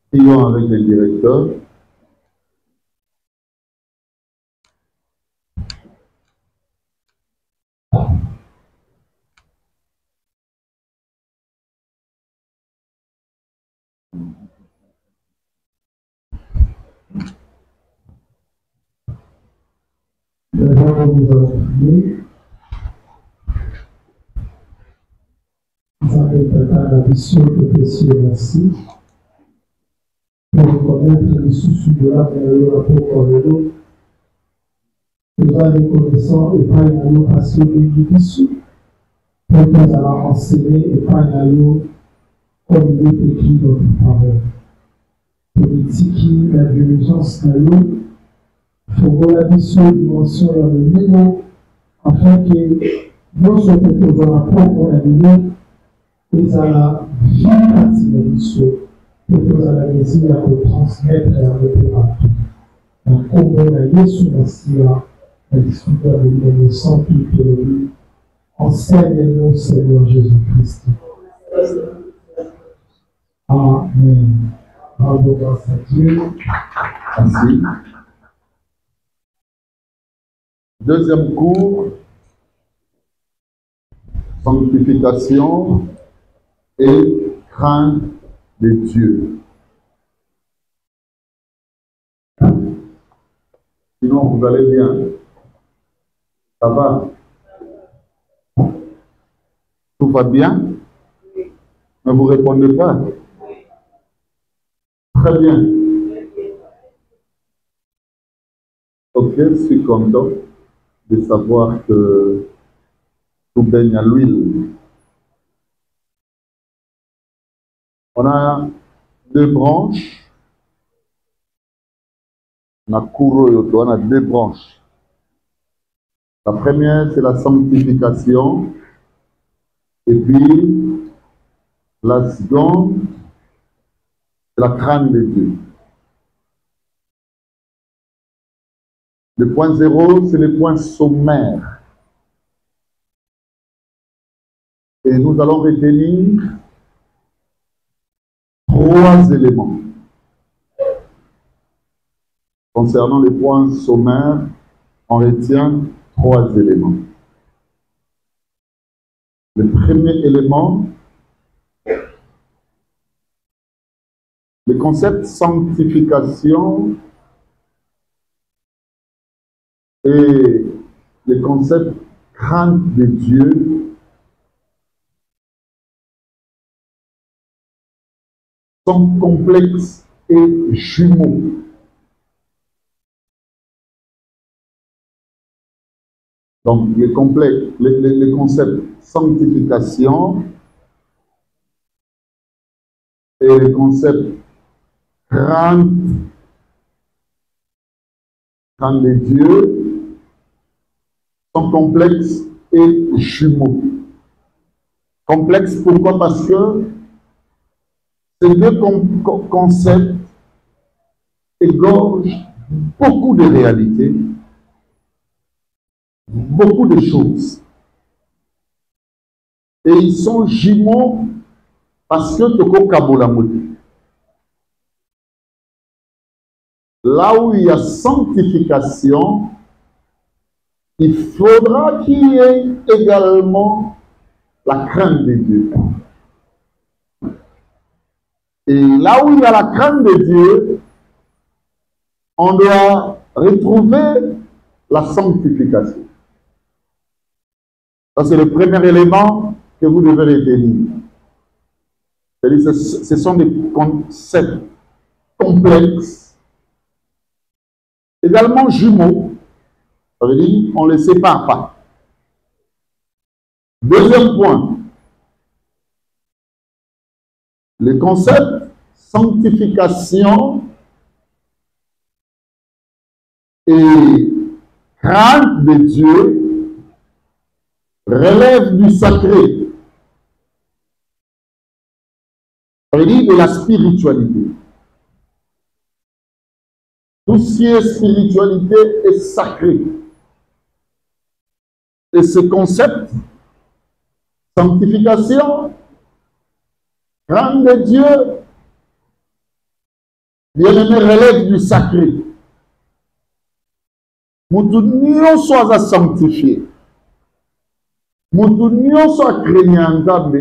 Prions avec les directeurs. D'abord, nous allons prier. Nous avons la mission de précieux merci pour reconnaître les soucis de l'âme et le rapport avec nous. Nous allons reconnaissant et pas une allo parce que nous sommes pour nous allons enseigner et pas une allo comme il est écrit dans nos paroles. Politique, la diligence à l'eau, il faut voir la mission, dimension et le niveau, afin que nous soyons dans la propre animée, et à la vie partie de mission, et nous à la maison à nous transmettre et à nous préparer. Donc, comme on a Jésus Messie, la discussion de nous sans toute théorie, enseigne-nous, Seigneur Jésus-Christ. Amen. Rendons grâce à Dieu. Merci. Deuxième cours, sanctification et crainte de Dieu. Sinon, vous allez bien. Ça va? Tout va bien? Mais vous ne répondez pas. Très bien. Ok, je suis content de savoir que tout baigne à l'huile. On a deux branches. On a deux branches. La première, c'est la sanctification. Et puis, la seconde, c'est la crainte de Dieu. Le point 0, c'est le point sommaire. Et nous allons retenir 3 éléments. Concernant les points sommaires, on retient 3 éléments. Le premier élément, le concept sanctification et le concept crainte de Dieu sont complexes et jumeaux. Donc, le concept sanctification et le concept crainte de Dieu sont complexes et jumeaux. Complexes pourquoi? Parce que ces deux concepts égorgent beaucoup de réalités, beaucoup de choses. Et ils sont jumeaux parce que Toko Kabolamote. Là où il y a sanctification, il faudra qu'il y ait également la crainte de Dieu. Et là où il y a la crainte de Dieu, on doit retrouver la sanctification. Ça, c'est le premier élément que vous devez retenir. C'est-à-dire, ce sont des concepts complexes, également jumeaux. Ça veut dire on ne les sépare pas. Deuxième point, le concept sanctification et crainte de Dieu relève du sacré. Ça veut dire de la spiritualité. Tout ce qui est spiritualité est sacré. Et ce concept, sanctification, crainte de Dieu, bien-aimé, relève du sacré. Nous sommes à sanctifier. Nous sommes à craignant,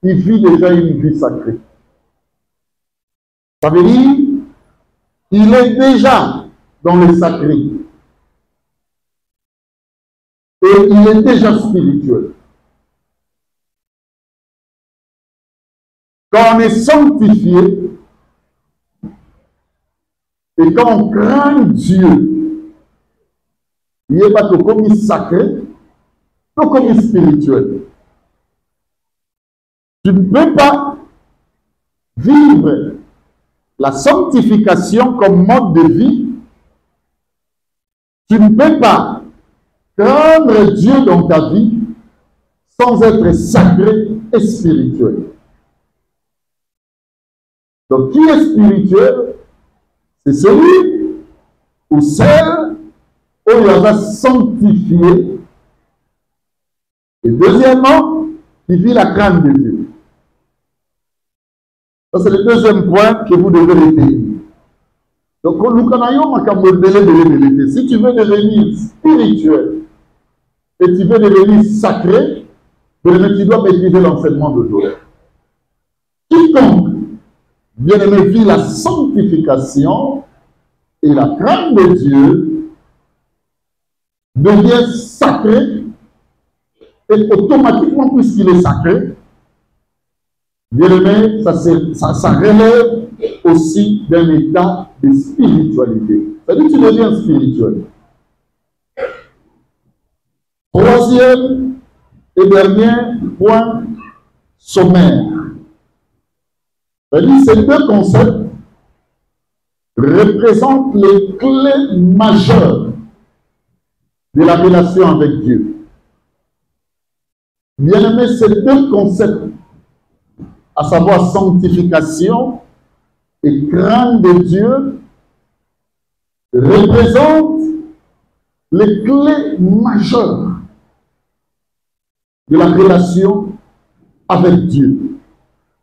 il vit déjà une vie sacrée. Ça veut dire, il est déjà dans le sacré. Et il est déjà spirituel. Quand on est sanctifié, et quand on craint Dieu, il n'est pas que comme sacré, que comme spirituel. Tu ne peux pas vivre la sanctification comme mode de vie. Tu ne peux pas craindre Dieu dans ta vie sans être sacré et spirituel. Donc, qui est spirituel? C'est celui ou celle où il va sanctifier. Et deuxièmement, il vit la crainte de Dieu. Ça, c'est le deuxième point que vous devez retenir. Donc, si tu veux devenir spirituel et tu veux devenir sacré, tu dois maîtriser l'enseignement de Dieu. Quiconque, bien-aimé, vit la sanctification et la crainte de Dieu, devient sacré, et automatiquement, puisqu'il est sacré, bien-aimé, ça relève aussi d'un état de spiritualité. C'est-à-dire que tu deviens spirituel. Troisième et dernier point sommaire. C'est-à-dire ces deux concepts représentent les clés majeures de la relation avec Dieu. Bien-aimé, ces deux concepts, à savoir sanctification et crainte de Dieu, représentent les clés majeures de la relation avec Dieu.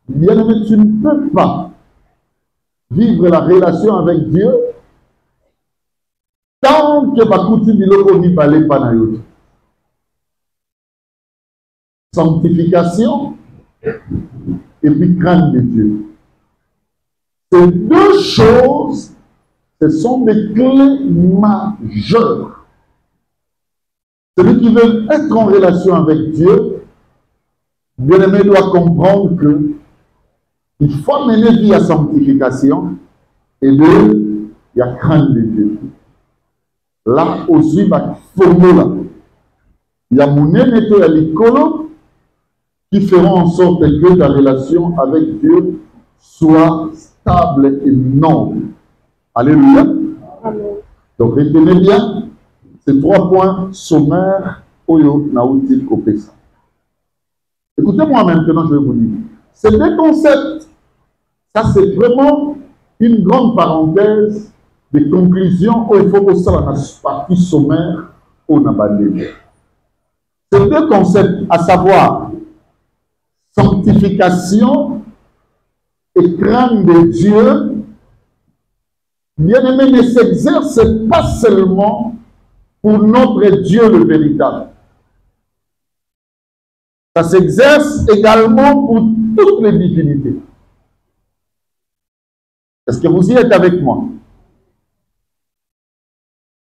Bien-aimé, tu ne peux pas vivre la relation avec Dieu tant que Bakuti Biloko ni Balé Panayot. Sanctification et puis crainte de Dieu. Ces deux choses, ce sont des clés majeures. Celui qui veut être en relation avec Dieu, bien-aimé, doit comprendre que il faut mener vie à sanctification et deux, il y a crainte de Dieu. Là aussi, il y a formule. Il y a mon émetteur à l'école qui feront en sorte que ta relation avec Dieu soit stable et noble. Alléluia. Amen. Donc retenez bien ces trois points sommaires. Oyo Naouti Kopesa. Écoutez-moi maintenant, je vais vous dire. Ces deux concepts, ça c'est vraiment une grande parenthèse de conclusion où il faut que ça dans la partie sommaire au Nabandé. Ces deux concepts, à savoir sanctification et crainte de Dieu, bien-aimé, ne s'exerce pas seulement pour notre Dieu le véritable. Ça s'exerce également pour toutes les divinités. Est-ce que vous y êtes avec moi?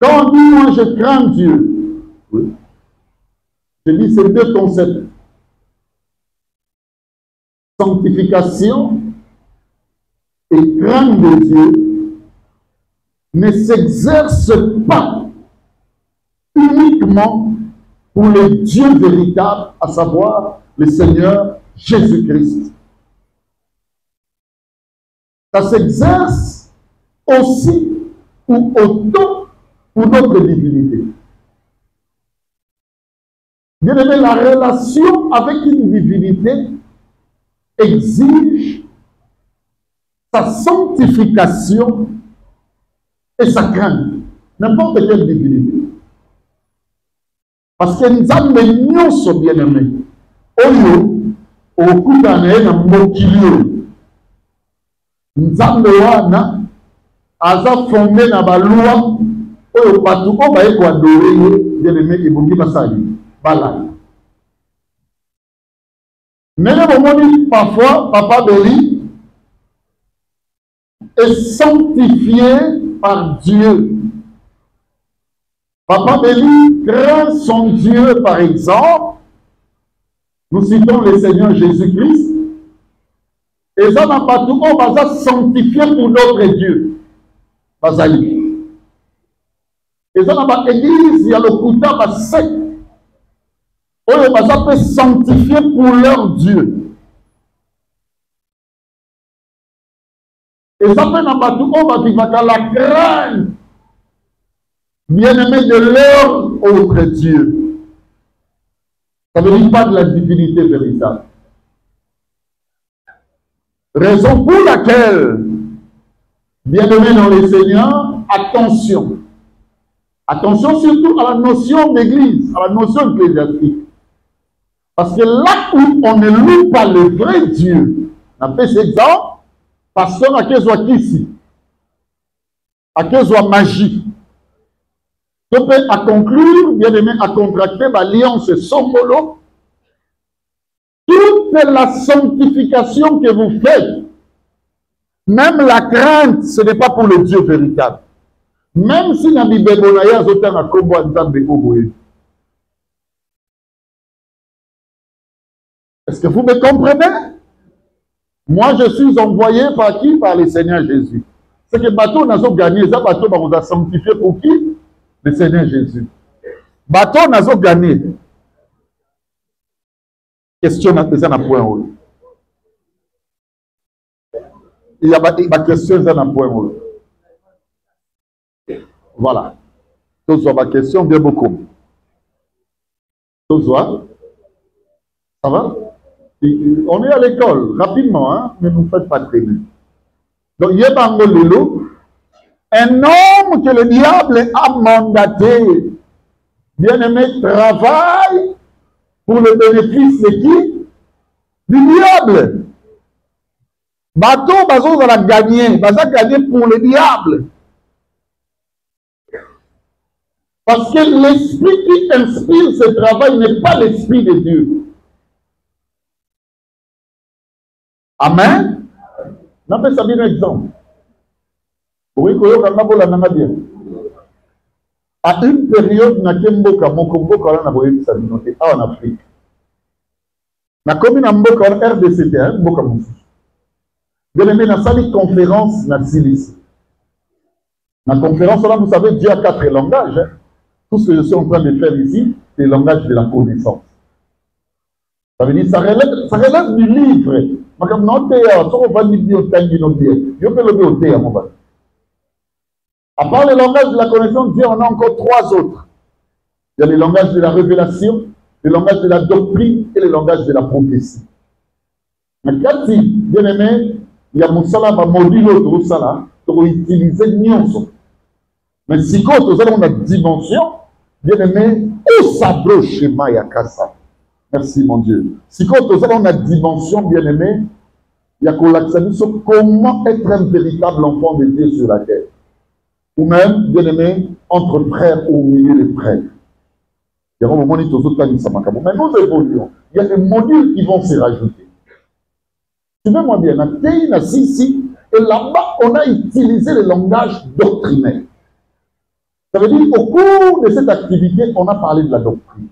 Quand on dit moi je crains Dieu, oui, je dis ces deux concepts. Sanctification et crainte de Dieu ne s'exerce pas uniquement pour le Dieu véritable, à savoir le Seigneur Jésus-Christ. Ça s'exerce aussi ou autant pour notre divinité. Bien aimé, la relation avec une divinité exige sa sanctification et sa crainte. N'importe quelle divinité. Parce que nous avons sont bien aimés. Oyo, au coup d'année, dans Mokilio. Nzambe wana aza fondé na baloi oyo bato oyo baye koadore ye bien-aimé ebongi basali balala. Mais bomoni parfois Papa Béli est sanctifié par Dieu. Papa Béli craint son Dieu, par exemple. Nous citons le Seigneur Jésus-Christ. Et ça n'a pas tout, on va sanctifier pour notre Dieu. Bazali. Et ça n'a pas église, il y a le Kouta, ma secte. On va sanctifier pour leur Dieu. Et ça fait n'a pas tout, on va vivre la crainte, bien-aimé de leur autre Dieu. Ça ne veut dire pas de la divinité véritable. Raison pour laquelle, bien-aimé dans le Seigneur, attention. Attention surtout à la notion d'église, à la notion ecclésiastique. Parce que là où on ne loue pas le vrai Dieu, on a fait cet exemple, pasteur à soit ici, à soit magie. Tu peux à conclure, bien aimé, à contracter l'alliance sombolo. Toute la sanctification que vous faites, même la crainte, ce n'est pas pour le Dieu véritable. Même si la Bible est est-ce que vous me comprenez? Moi, je suis envoyé par qui? Par le Seigneur Jésus. C'est que bateau n'a pas gagné. Ça, bateau, on a sanctifié pour qui? Le Seigneur Jésus. Bateau n'a pas gagné. Question n'a pas un point. Il y a ma question n'a un point. Voilà. Tous ma question bien beaucoup. Tous ça va? On est à l'école, rapidement, hein, mais ne nous faites pas traîner. Donc, il y a un homme que le diable a mandaté, bien-aimé, travaille pour le bénéfice de qui? Du diable. Bateau, bateau, va gagner. Va gagner pour le diable. Parce que l'esprit qui inspire ce travail n'est pas l'esprit de Dieu. Amen. On appelle ça bien un exemple. Oui, à une période, en Afrique, na commune en RDCT, bien aimé, dans une conférence na Silice. La conférence, là, vous savez, Dieu a 4 langages. Hein. Tout ce que je suis en train de faire ici, c'est le langage de la connaissance. Ça veut dire, ça relève du livre. À part le langage de la connaissance, Dieu en a encore 3 autres. Il y a le langage de la révélation, le langage de la doctrine et le langage de la prophétie. Mais quand il, bien aimé, il y a mon salam à module au salam pour utiliser nyonso. Mais si quand on a une dimension, bien aimé, où s'approche Maya Kassa. Merci mon Dieu. Si quand on a une dimension, bien aimé, il y a comment être un véritable enfant de Dieu sur la terre. Ou même, bien aimé, entre frères ou au milieu des frères. Il y a un moment où mais nous évoluons. Il y a des modules qui vont se rajouter. Tu veux moi bien, ici, et là-bas, on a utilisé le langage doctrinaire. Ça veut dire qu'au cours de cette activité, on a parlé de la doctrine.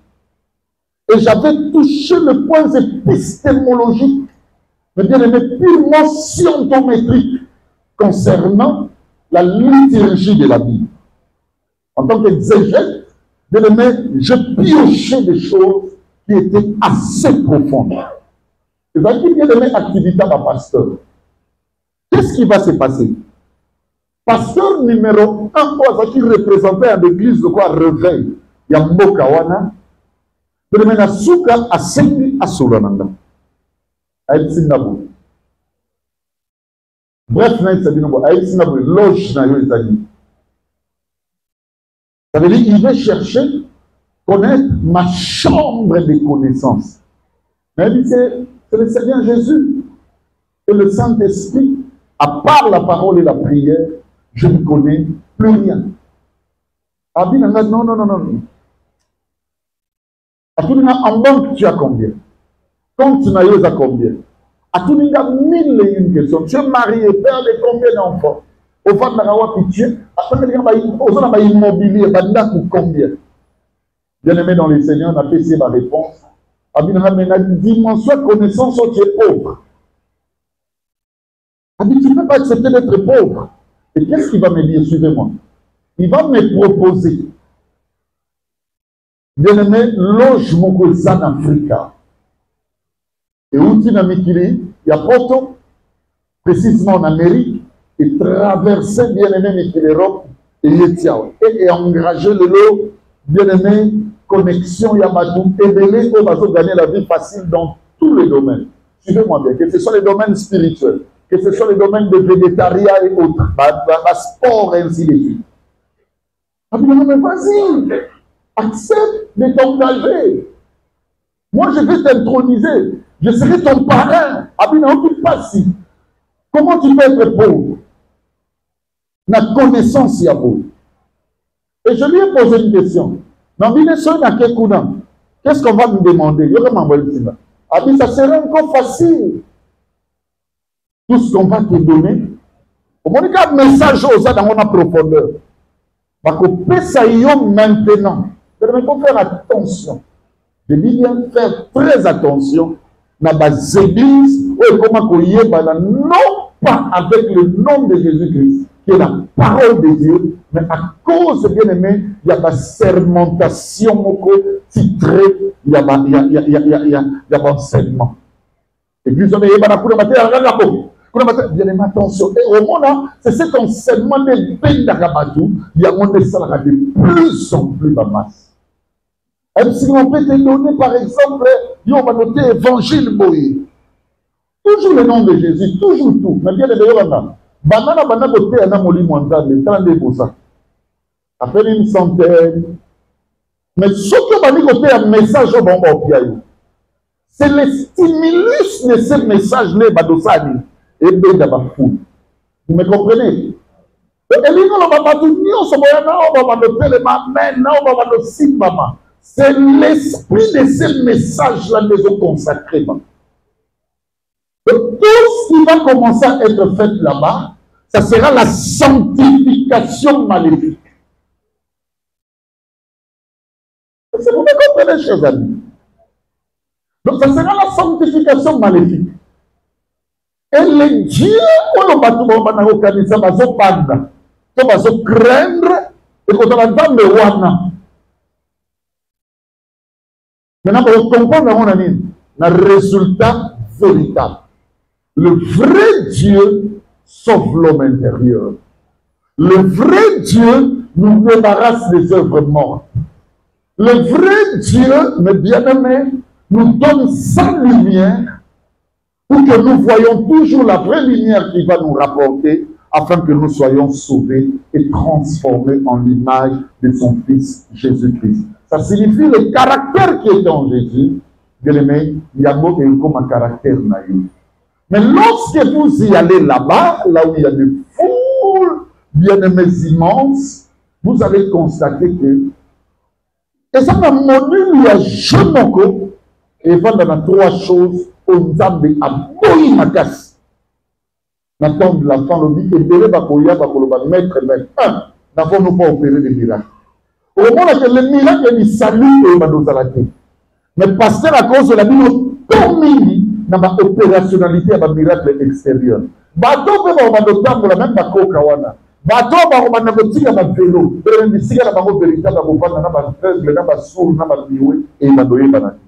Et j'avais touché le point épistémologique, mais bien aimé, purement scientométrique, concernant la liturgie de la Bible. En tant qu'exégète, bien aimé, je piochais des choses qui étaient assez profondes. Et ça dit, bien aimé, activité à pasteur. Qu'est-ce qui va se passer? Pasteur numéro 1, qui représentait à l'église de quoi réveil, Yambo Kawana, bien aimé, Nasuka a Sendi à Solananda. Aïe Singapur. Bref, Aïe Singapur, loge na yo ezali. Ça veut dire qu'il veut chercher, connaître ma chambre de connaissances. Mais c'est le Seigneur Jésus et le Saint-Esprit À part la parole et la prière, je ne connais plus rien. Abinanga, non, non, non, non. En banque, tu as combien? Quand tu n'as eu à combien? À tout le monde, 1001 questions. Tu es marié, père de combien d'enfants? Au fond de la roi, tu es. Après, on a immobilier, combien? Bien aimé dans les Seigneurs, on a fait ma réponse. Abinanga, mais dimension connaissance, tu es pauvre. Abi, tu ne peux pas accepter d'être pauvre. Et qu'est-ce qu'il va me dire? Suivez-moi. Il va me proposer. Bien aimé, loge mon cousin en Afrique. Et où tu n'as mis il y a Porto, précisément en Amérique, et traverser bien aimé l'Europe et engager le lot, bien aimé, connexion Yamatou, et belé, on va gagner la vie facile dans tous les domaines. Suivez-moi bien, que ce soit les domaines spirituels, que ce soit les domaines de végétariat et autres, sport et ainsi de suite. Mais vas-y, accepte de t'engager. Moi, je vais t'introniser. Je serai ton parrain. Comment tu peux être pauvre? La connaissance y a beau. Et je lui ai posé une question. Qu'est-ce qu'on va nous demander? Ça serait encore facile. Tout ce qu'on va te donner. Au moins, il y a un message aux gens dans la profondeur. Maintenant. Il faut faire attention. Je dis bien faire très attention dans les églises non pas avec le nom de Jésus-Christ, qui est la parole de Dieu, mais à cause, bien aimé, il y a la sermentation titrée, il y a l'enseignement. L'église, on est bien aimé, attention. Et au monde, c'est cet enseignement de Bendagabadou, il y a de plus en plus de masse. Si on peut te donner, par exemple, on va noter Évangile Boye. Toujours le nom de Jésus, toujours tout. Mais bien les meilleurs, banana côté un amoli mondial, les 32%. Après une centaine. Mais ce que va dire côté un message au bon c'est le stimulus de ce message-là, Badosani, et Bedabafou. Vous me comprenez? C'est l'esprit de ce message-là que nous consacrés. Donc, tout ce qui va commencer à être fait là-bas, ça sera la sanctification maléfique. Vous me comprenez, chers amis? Donc, ça sera la sanctification maléfique. Et les dieux, on va craindre et qu'on va dans le wana. Maintenant, on comprend le résultat véritable. Le vrai Dieu sauve l'homme intérieur. Le vrai Dieu nous débarrasse des œuvres mortes. Le vrai Dieu, mes bien-aimés, nous donne sa lumière pour que nous voyons toujours la vraie lumière qui va nous rapporter afin que nous soyons sauvés et transformés en l'image de son Fils Jésus-Christ. Ça signifie le caractère qui est en Jésus. Bien aimé, il y a comme un caractère naïf. Mais lorsque vous y allez là-bas, là où il y a des foules, bien aimés immenses, vous allez constater que, et ça m'a montré, il y a Jenoko, et il y a trois choses aux âmes à Boï Makas. Maintenant, l'enfant le dit, et Bélé Bakoya, Bakoloba, maître, un, n'avons-nous pas opéré des miracles. Au moment où le miracle est salut et Badozalaki. Mais pasteur à cause de la Bible, domine dans ma opérationnalité à ma miracle extérieur. Bateau peut avoir de temps pour la même Bako Kawana. Bateau va avoir un petit à ma vélo. Et le missile à ma véritable à ma dans ma frère, dans ma sourd, dans ma bioué et ma doye banane.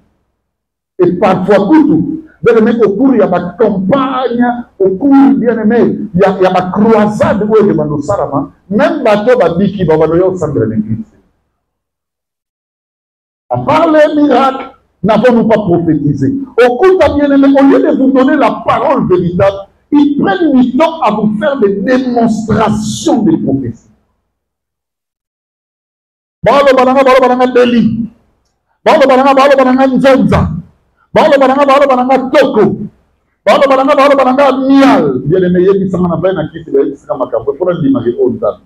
Et parfois, tout. Bien aimé, au cours, il y a ma campagne, au cours, bien aimé, il y a ma croisade où il y a ma sarama. Même bateau va dire qu'il va avoir un centre de l'église. À part les miracles, n'avons-nous pas prophétisé? Au cours de bien-aimé, au lieu de vous donner la parole véritable, ils prennent du temps à vous faire des démonstrations de prophéties. Balo bananga Deli. Balo bananga Nzonza. Balo bananga Toko. Baola balanga mial. Bien aimé, il s'en a bien acquis, il s'en a macabre. Il faut l'imaginer au temps.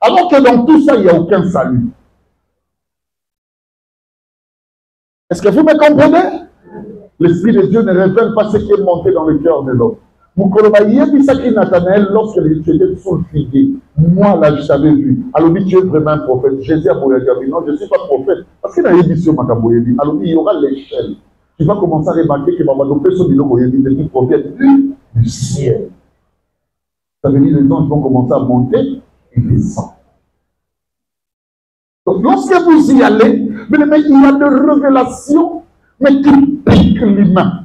Alors que dans tout ça, il n'y a aucun salut. Est-ce que vous me comprenez? L'Esprit de Dieu ne révèle pas ce qui est monté dans le cœur de l'homme. Nathanaël, lorsque j'étais sous le figuier, moi là, je t'avais vu. Alors, tu es vraiment un prophète. Jésus a dit, non, je ne suis pas prophète. Parce qu'il a dit sur Makaboyebi. Alors, il y aura l'échelle. Tu vas commencer à remarquer que Mamadopé, ce bilot, il est prophète du ciel. Ça veut dire que les gens vont commencer à monter et descendre. Donc, lorsque vous y allez, mais il y a des révélations, mais qui piquent l'humain.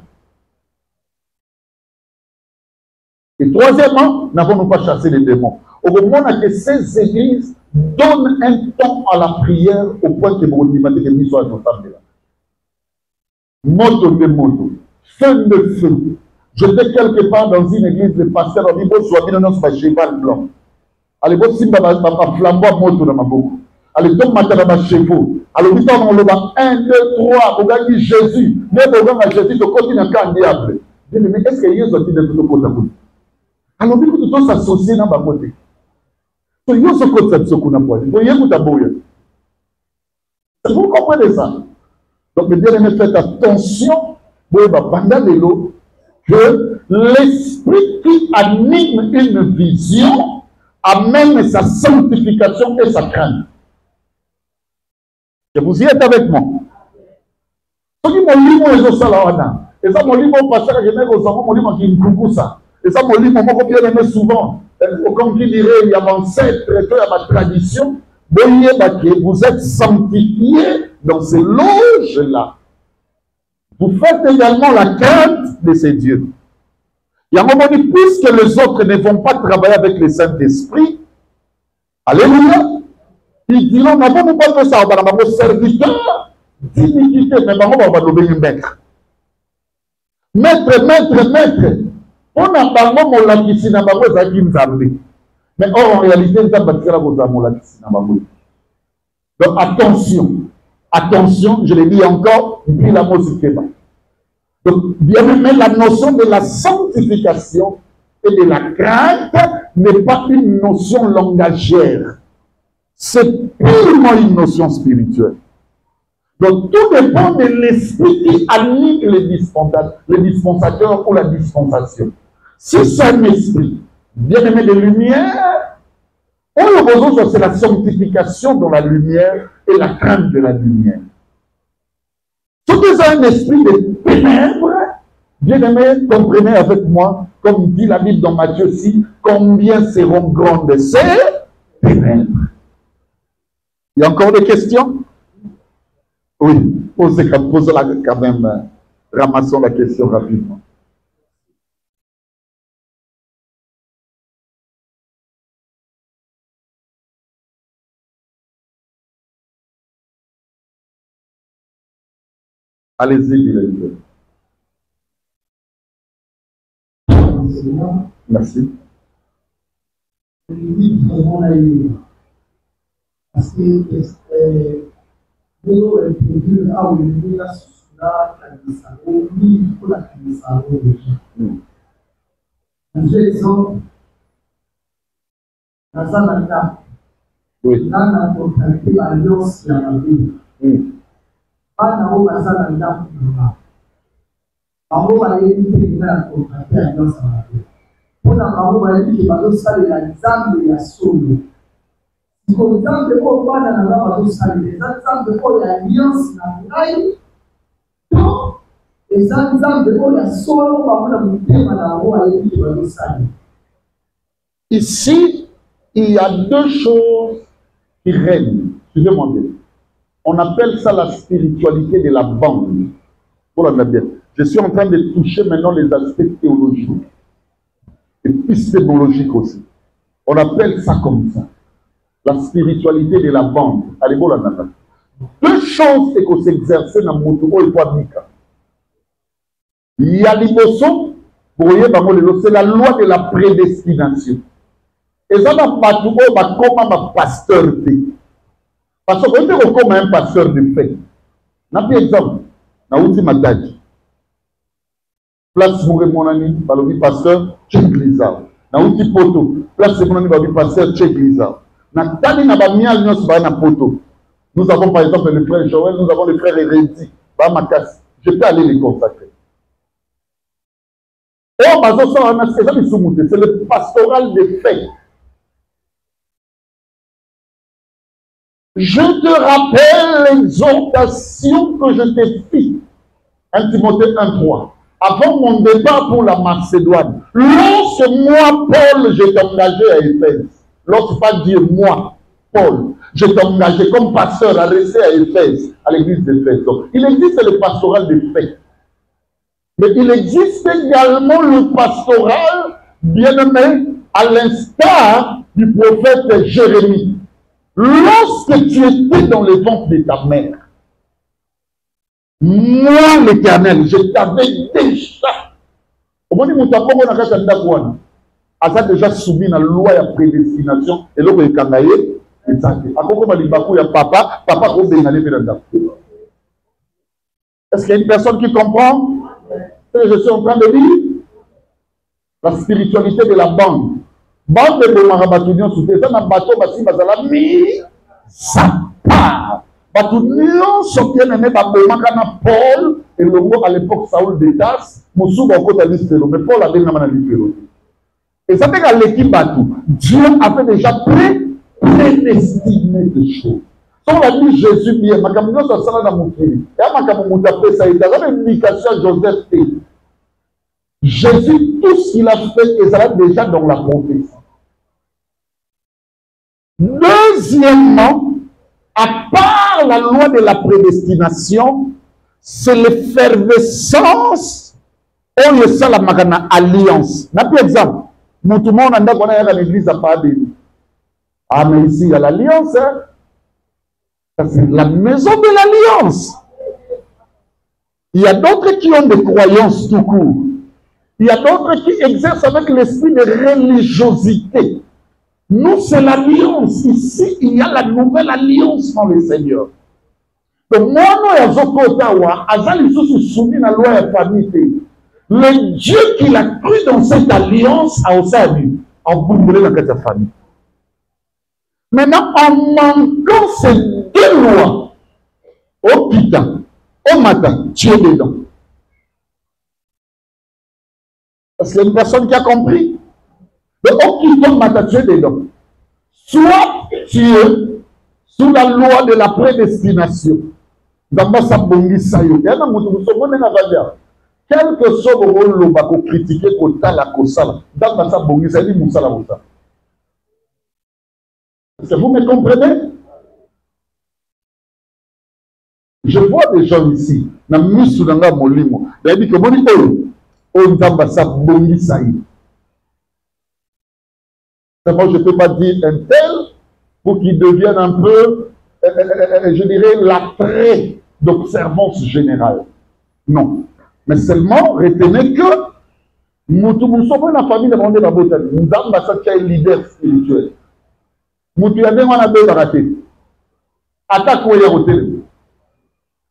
Et troisièmement, n'avons-nous pas chassé les démons. Au moment où ces églises donnent un temps à la prière au point que vous demandez que nous soyons ensemble là. Moto de moto, feu de feu. J'étais quelque part dans une église de pasteur, on dit, bon, soit bien, non, c'est cheval blanc. Allez, bon, si ma flambeau moto dans ma bouche. Allez, donc, ma chevaux. Alors, nous sommes le 1, 2, 3, on a dit Jésus. Mais on a Jésus, de côté d'un camp diable. Mais est-ce qu'il y a des autres de tout côté? Alors, nous devons s'associer dans ma côté. Vous comprenez ça? Donc, mes bien-aimés, faites attention que l'esprit qui anime une vision amène sa sanctification et sa crainte. Et vous y êtes avec moi. Et ça, mon livre, pasteur, je n'ai pas mon livre qui est ça. Et ça, mon livre, moi, bien aimé souvent. Comme qui dirait, il y a mon ancêtre, il y a ma tradition. Vous êtes sanctifiés dans ces loges-là. Vous faites également la crainte de ces dieux. Il y a un moment donné, puisque les autres ne vont pas travailler avec le Saint-Esprit, alléluia, ils diront, n'avons-nous pas fait ça, on va nos serviteurs d'iniquité, mais on va l'obéir maître. Maître. On a parlé de la piscine, mais en réalité, on a bâti la piscine. Donc attention, je l'ai dit encore, puis la musique. Donc, bien aimé, la notion de la sanctification et de la crainte n'est pas une notion langagière. C'est purement une notion spirituelle. Donc, tout dépend de l'esprit qui anime les dispensateurs ou la dispensation. Si c'est un esprit, bien aimé de lumière, c'est la sanctification dans la lumière et la crainte de la lumière. Si c'est un esprit de ténèbres, bien aimé, comprenez avec moi, comme dit la Bible dans Matthieu 6, combien seront grandes ces ténèbres. Il y a encore des questions? Oui, posez-la quand même, ramassons la question rapidement. Allez-y, merci. Parce que nous avons prévu à ouvrir la kanisa, oui, pour la kanisa, exemple, dans un cas, là, on a contacté l'alliance de la ville. Pas dans un cas, on va éviter de contacter l'alliance de la ville. On a dit que la examen de la somme. Comme exemple, on va dans la exemple de l'alliance naturelle. Donc, les exemples de la somme, on va vous ici, il y a deux choses qui règnent. Suivez-moi bien. On appelle ça la spiritualité de la bande. Voilà bien. Je suis en train de toucher maintenant les aspects théologiques. Épistémologique aussi. On appelle ça comme ça. La spiritualité de la bande. Allez, voilà, nana. Deux choses c'est qu'on s'exerce dans le monde et pas Mika. Il y a l'immotion, vous voyez, c'est la loi de la prédestination. Et ça va pas tout comme un pasteur de. Parce que quand on comme un pasteur de fait, n'a pas exemple, n'a pas dit. Place mon ami, balobi pasteur, Tchéglisa. Na outi poto. Place mon ami, balobi pasteur, Tchéglisa. Na tani na ba mial nyos ba na poto. Nous avons par exemple le frère Joël, nous avons le frère Hérédi. Ba makas. Je peux aller les consacrer. Oh, c'est le pastoral des faits. Je te rappelle l'exhortation que je t'ai faite. 1 Timothée 1:3. Avant mon départ pour la Macédoine, lorsque moi, Paul, je t'ai engagé à Éphèse, lorsque pas dire moi, Paul, je t'ai engagé comme pasteur à rester à Éphèse, à l'église d'Éphèse. Donc, il existe le pastoral des faits. Mais il existe également le pastoral, bien aimé, à l'instar du prophète Jérémie. Lorsque tu étais dans le ventre de ta mère, moi l'Éternel, je t'avais déjà. Au moment où tu as déjà soumis la loi de prédestination et l'eau est cangaillé. Papa, est-ce qu'il y a une personne qui comprend ce que je suis en train de dire? La spiritualité de la bande. Bande de Marabatunion sous tes un bateau, basi bazala mi ça part. Batunion soutient aimé babomaka Paul et le mot à l'époque Saoul d'Étas, Moussou Boko Talistero, mais Paul a bien namana l'Ifero. Et ça fait qu'à l'équipe batou, Dieu avait déjà prédestiné des choses. Si on a dit Jésus bien, ma camion ça sera dans mon fils. Et ma camion m'appelle ça, il a une indication à Joseph T. Jésus, tout ce qu'il a fait, et ça va déjà dans la prophétie. Deuxièmement, à part la loi de la prédestination, c'est l'effervescence où il y a ça la alliance. N'a plus exemple. Tout le monde a l'église à Padé. Ah, mais ici, il y a l'alliance. Hein? C'est la maison de l'alliance. Il y a d'autres qui ont des croyances tout court. Il y a d'autres qui exercent avec l'esprit de religiosité. Nous, c'est l'alliance. Ici, il y a la nouvelle alliance dans le Seigneur. Donc, moi, nous, soumis à la loi et la famille. Le Dieu qu'il a cru dans cette alliance a aussi vu, en boumboulé dans cette famille. Maintenant, en manquant ces deux lois, au putain, au matin, tu es dedans. Parce qu'il y a une personne qui a compris. Donc, au putain, au matin, tu es dedans. Soit tu es sous la loi de la prédestination. Dans ma sabongi sayo. Il y a un mot quel que soit le rôle qu'on critique, qu'on tala, qu'on sala. Dans ma sabongi sayo, moussala, moussala. Est-ce que vous me comprenez? Je vois des gens ici, na misu nanga molimo. Il dit que moni on tamba sabongi sayo. Moi, je ne peux pas dire un tel pour qu'il devienne un peu, je dirais, l'attrait d'observance générale. Non. Mais seulement, retenez que nous sommes la famille de Rondé Babotani. Nous avons un leader spirituel. Nous avons un peu raté. Attaque où il y a hôtel.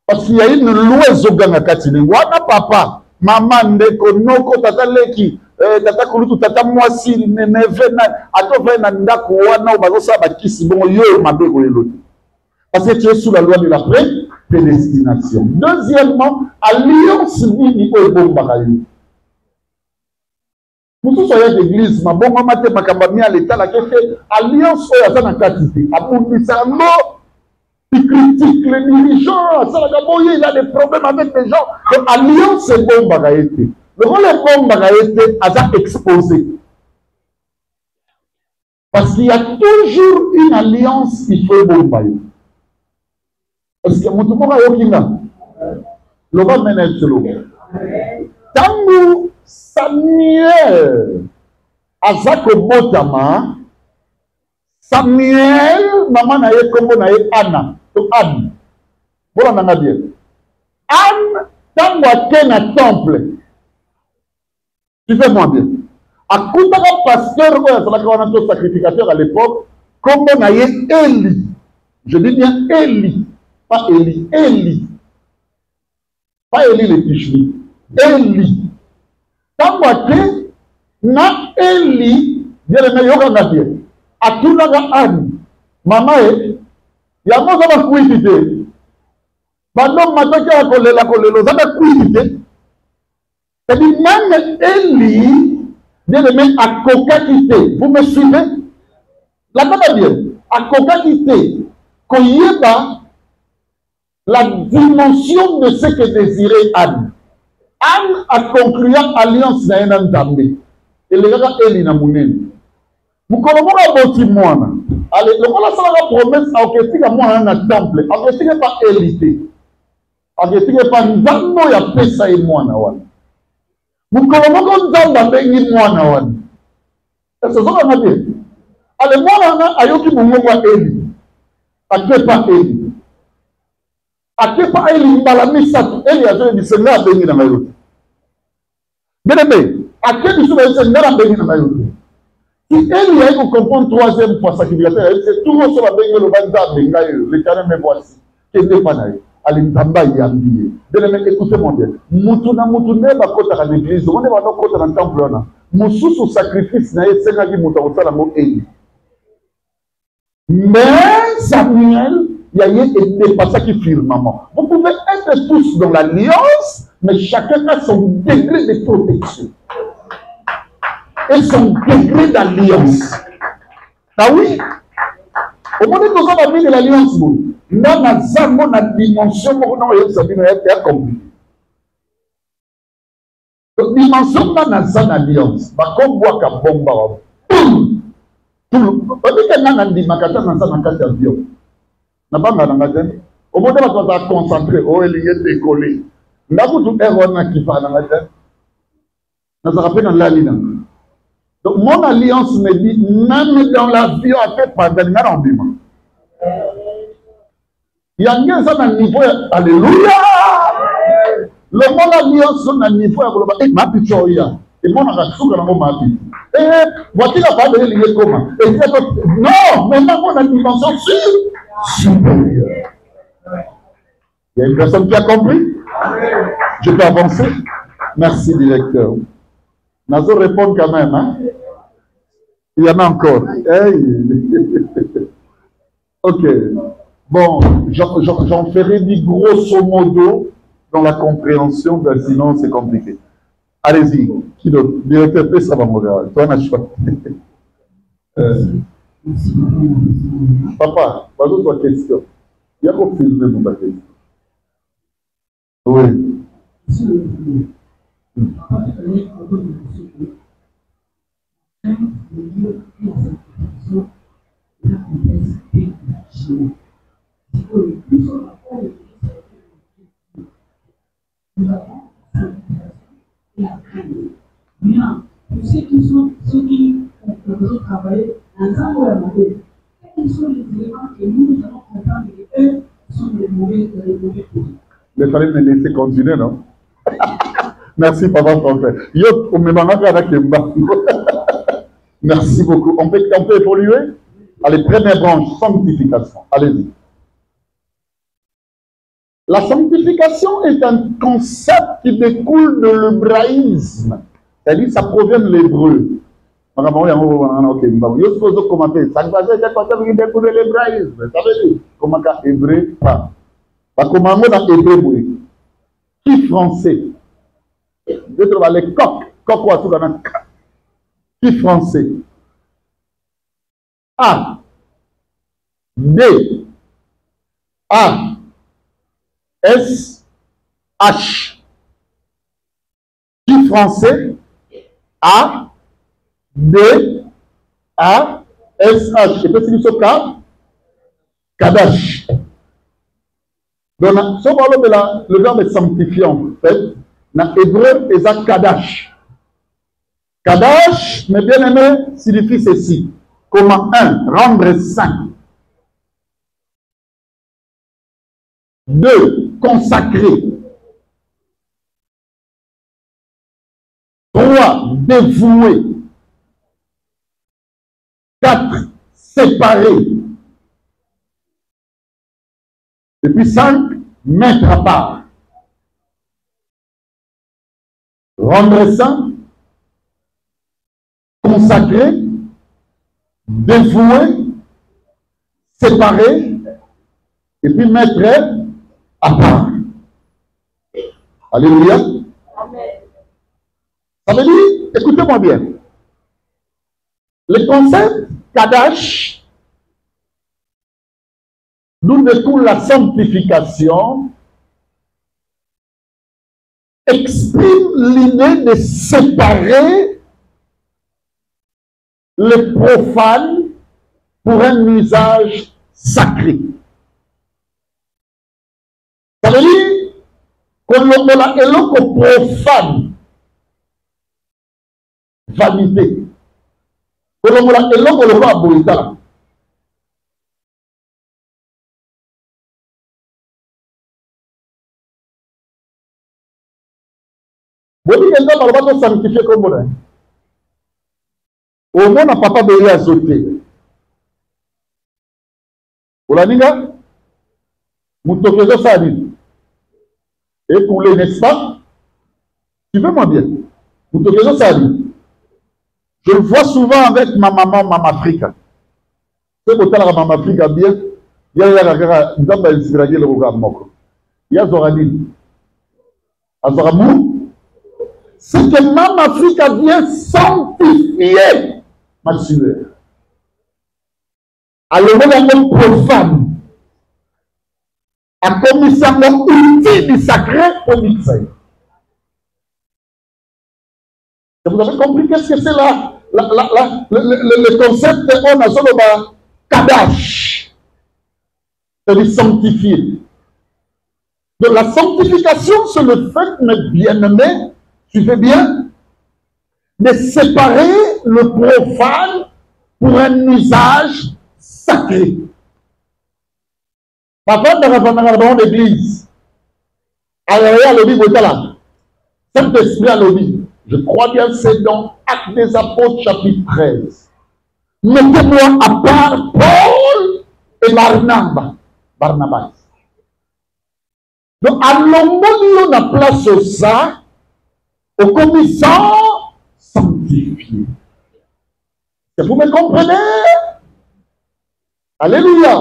Parce qu'il y a une loi Zoganga Katine. Wana papa, maman, ndeko, noko, tata leki. Tata kulutu tata mwasi neve na atova na ndako wana bazosa bakisi bon yo mabe koleloti parce que tu es sous la loi de la prédestination. Deuxièmement, alliance nini o bombaka yo mutu soya d'église mabongo mate makamba mi à l'état la kefe alliance o ya na katité abundisa ngo il critique les dirigeants ça la boye il a des problèmes avec les gens donc alliance c'est bombaka été. Le rôle est bon à exposé. Parce qu'il y a toujours une alliance qui fait bon. Est-ce que mon tour a yokina? Le va mener sur l'eau. Tangu Samuel Azako Botama, Samuel, maman na ye kombo na ye Anna. Donc Anne. Voilà, on en a bien. Anne, tangu akena temple. Tu fais moins bien. À coup de pasteur, on a sacrificateur à l'époque, comme on a eu Élie. Je dis bien Élie, pas Élie, Élie. Pas Élie les Tichli. Élie. Tamboate, na Eli, bien aimé, yoga bien. A tout le Anne, maman, il y a moins de quantité. Maintenant, maintenant qu'il y a la colère, ça va quantité. C'est-à-dire, même Eli, bien aimé, a coqualité. Vous me suivez? La table bien. A coqualité. Qu'on y ait pas la dimension de ce que désirait Anne. Anne a conclu alliance na un Dambé. Et le gars Eli na Mounene. Vous connaissez un bon témoin. Allez, le voilà ça la promesse à Oketika moi un temple. Oketika pas élité. Oketika pas ndambo ya pesa et moi na wana. Vous connaissez un ndamba bengi moi na wana. C'est ça qu'on a dit. Allez, moi na ayoki mungonga Eli. Akepa Eli. Akepa Eli mbalamisa Eli azo di senga bengi na mayo. Bien-aimé, akepa biso ba senga bengi na mayo. Si Eli a eu comprendre troisième fois sacrificateur, c'est tout le monde sur la baigne le banza bengaï, l'éternel me voici. Qu'est-ce que c'est? Allez, tamba y habillé. Bien-aimé, écoutez-moi bien. Mutuna mutune ba kota à l'église, on est pas kota dans le temple là. Musu sous sacrifice na esenga ki muta osala mo Eli. Mais Samuel, il y a eu pas ça qui firmament. Vous pouvez être tous dans l'alliance, mais chacun a son degré de protection. Et son degré d'alliance. Ah oui? Au moment où nous avons mis de l'alliance, nous avons la dimension où nous avons accompli. Donc, dimension où nous avons l'alliance. Comme boire qu'à bomba. Boum! Tout le monde. On dit que nous avons dit que avion. N'a pas mal. Au moment où nous avons concentré, oh, il est décollé. Nous avons tout erreur qui parle dans la tête. Nous avons rappelé dans la ligne. Donc, mon alliance me dit, même dans l'avion, à fait par des rendements. Il y a un niveau, alléluia! Le mon alliance, on a un niveau, et ma pichoya. Et mon action, on a ma vie. Et voici la part de l'île comment? Non, mais on a une dimension supérieure. Il y a une personne qui a compris? Je peux avancer? Merci, directeur. Nazo répond quand même, hein? Il y en a encore. Hey. Ok. Bon, j'en ferai dit grosso modo dans la compréhension, sinon c'est compliqué. Allez-y. Qui d'autre? Directeur, ça va mourir. Toi, on a choix. Papa, pas d'autres questions. Il y a qu'on filme mon paquet. Oui. Pour ceux qui sont ceux qui ont travaillé ensemble à la maison, quels sont les éléments que nous allons comprendre que eux sont les mauvais produits? Il fallait me laisser continuer, non? Merci, papa, frère. Yo, on me manque avec les mains. Merci beaucoup. On peut évoluer? Allez, première branche, sanctification. Allez-y. La sanctification est un concept qui découle de l'hébraïsme. C'est-à-dire, ça provient de l'hébreu. Ça veut dire, comment hébreu pas. Comment dans hébreu, qui français? Je trouve les coqs, qui français? A, D, A, S, H. Qui français? A, D, A, S, H. Et puis, c'est ce cas, Kadash. Donc, le verbe est sanctifiant, en fait. Dans l'hébreu, c'est Kadash. Kadash, mes bien-aimés, signifie ceci. Comment? 1. Rendre saint. 2. Consacrer. 3. Dévouer. 4. Séparer. Et puis 5. Mettre à part. Rendre saint, consacrer, dévouer, séparer, et puis mettre à part. Alléluia. Amen. Ça veut dire, écoutez-moi bien, le concept Kadash, d'où découle la sanctification, exprime l'idée de séparer le profane pour un usage sacré. Ça veut dire qu'on a eloko profane, vanité. Qu'on a eloko le roi boïta. Vous dites que nous allons sanctifier comme vous. Au moins, on papa de azoté. Vous l'avez dit, Moutokezo Sadi. Et pour les, n'est-ce pas? Tu veux moi bien? Moutokezo Sadi. Je le vois souvent avec ma maman, Maman Africa. C'est pour la Maman Africa bien. Il y a Zoradine. Azoramou. C'est que Maman Africa vient sanctifier ma sueur. Alors, on a un profane. A commis ça un outil du sacré au mixer. Vous avez compris qu'est-ce que c'est là? Le concept on a solo Kadash. C'est-à-dire sanctifier. Donc la sanctification, c'est le fait, mes bien-aimés, suivez bien, de séparer le profane pour un usage sacré. Papa dans l'église, à l'objet là, Saint-Esprit à l'objet. Je crois bien c'est dans Actes des Apôtres chapitre 13. Mettez-moi à part Paul et Barnabas. Donc à l'homme on a place au ça, au commissaire sanctifié. Vous me comprenez? Alléluia.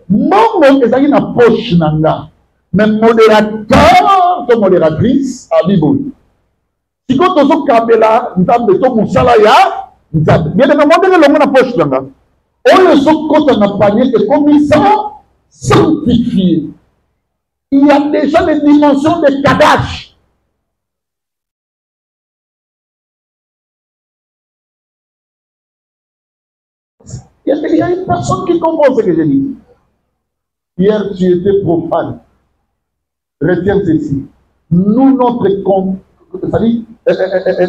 Mon est dans la poche nanga, mais modérateur ou modératrice à Bible. Si quand on se kabela, nous avons besoin de salaya, nous avons bien demandé le la poche nanga. On le se quand on a panier et commissaire sanctifié. Il y a déjà des dimensions de Kadash. Il y a une personne qui comprend ce que je dis. Hier, tu étais profane. Retiens ceci. Nous, notre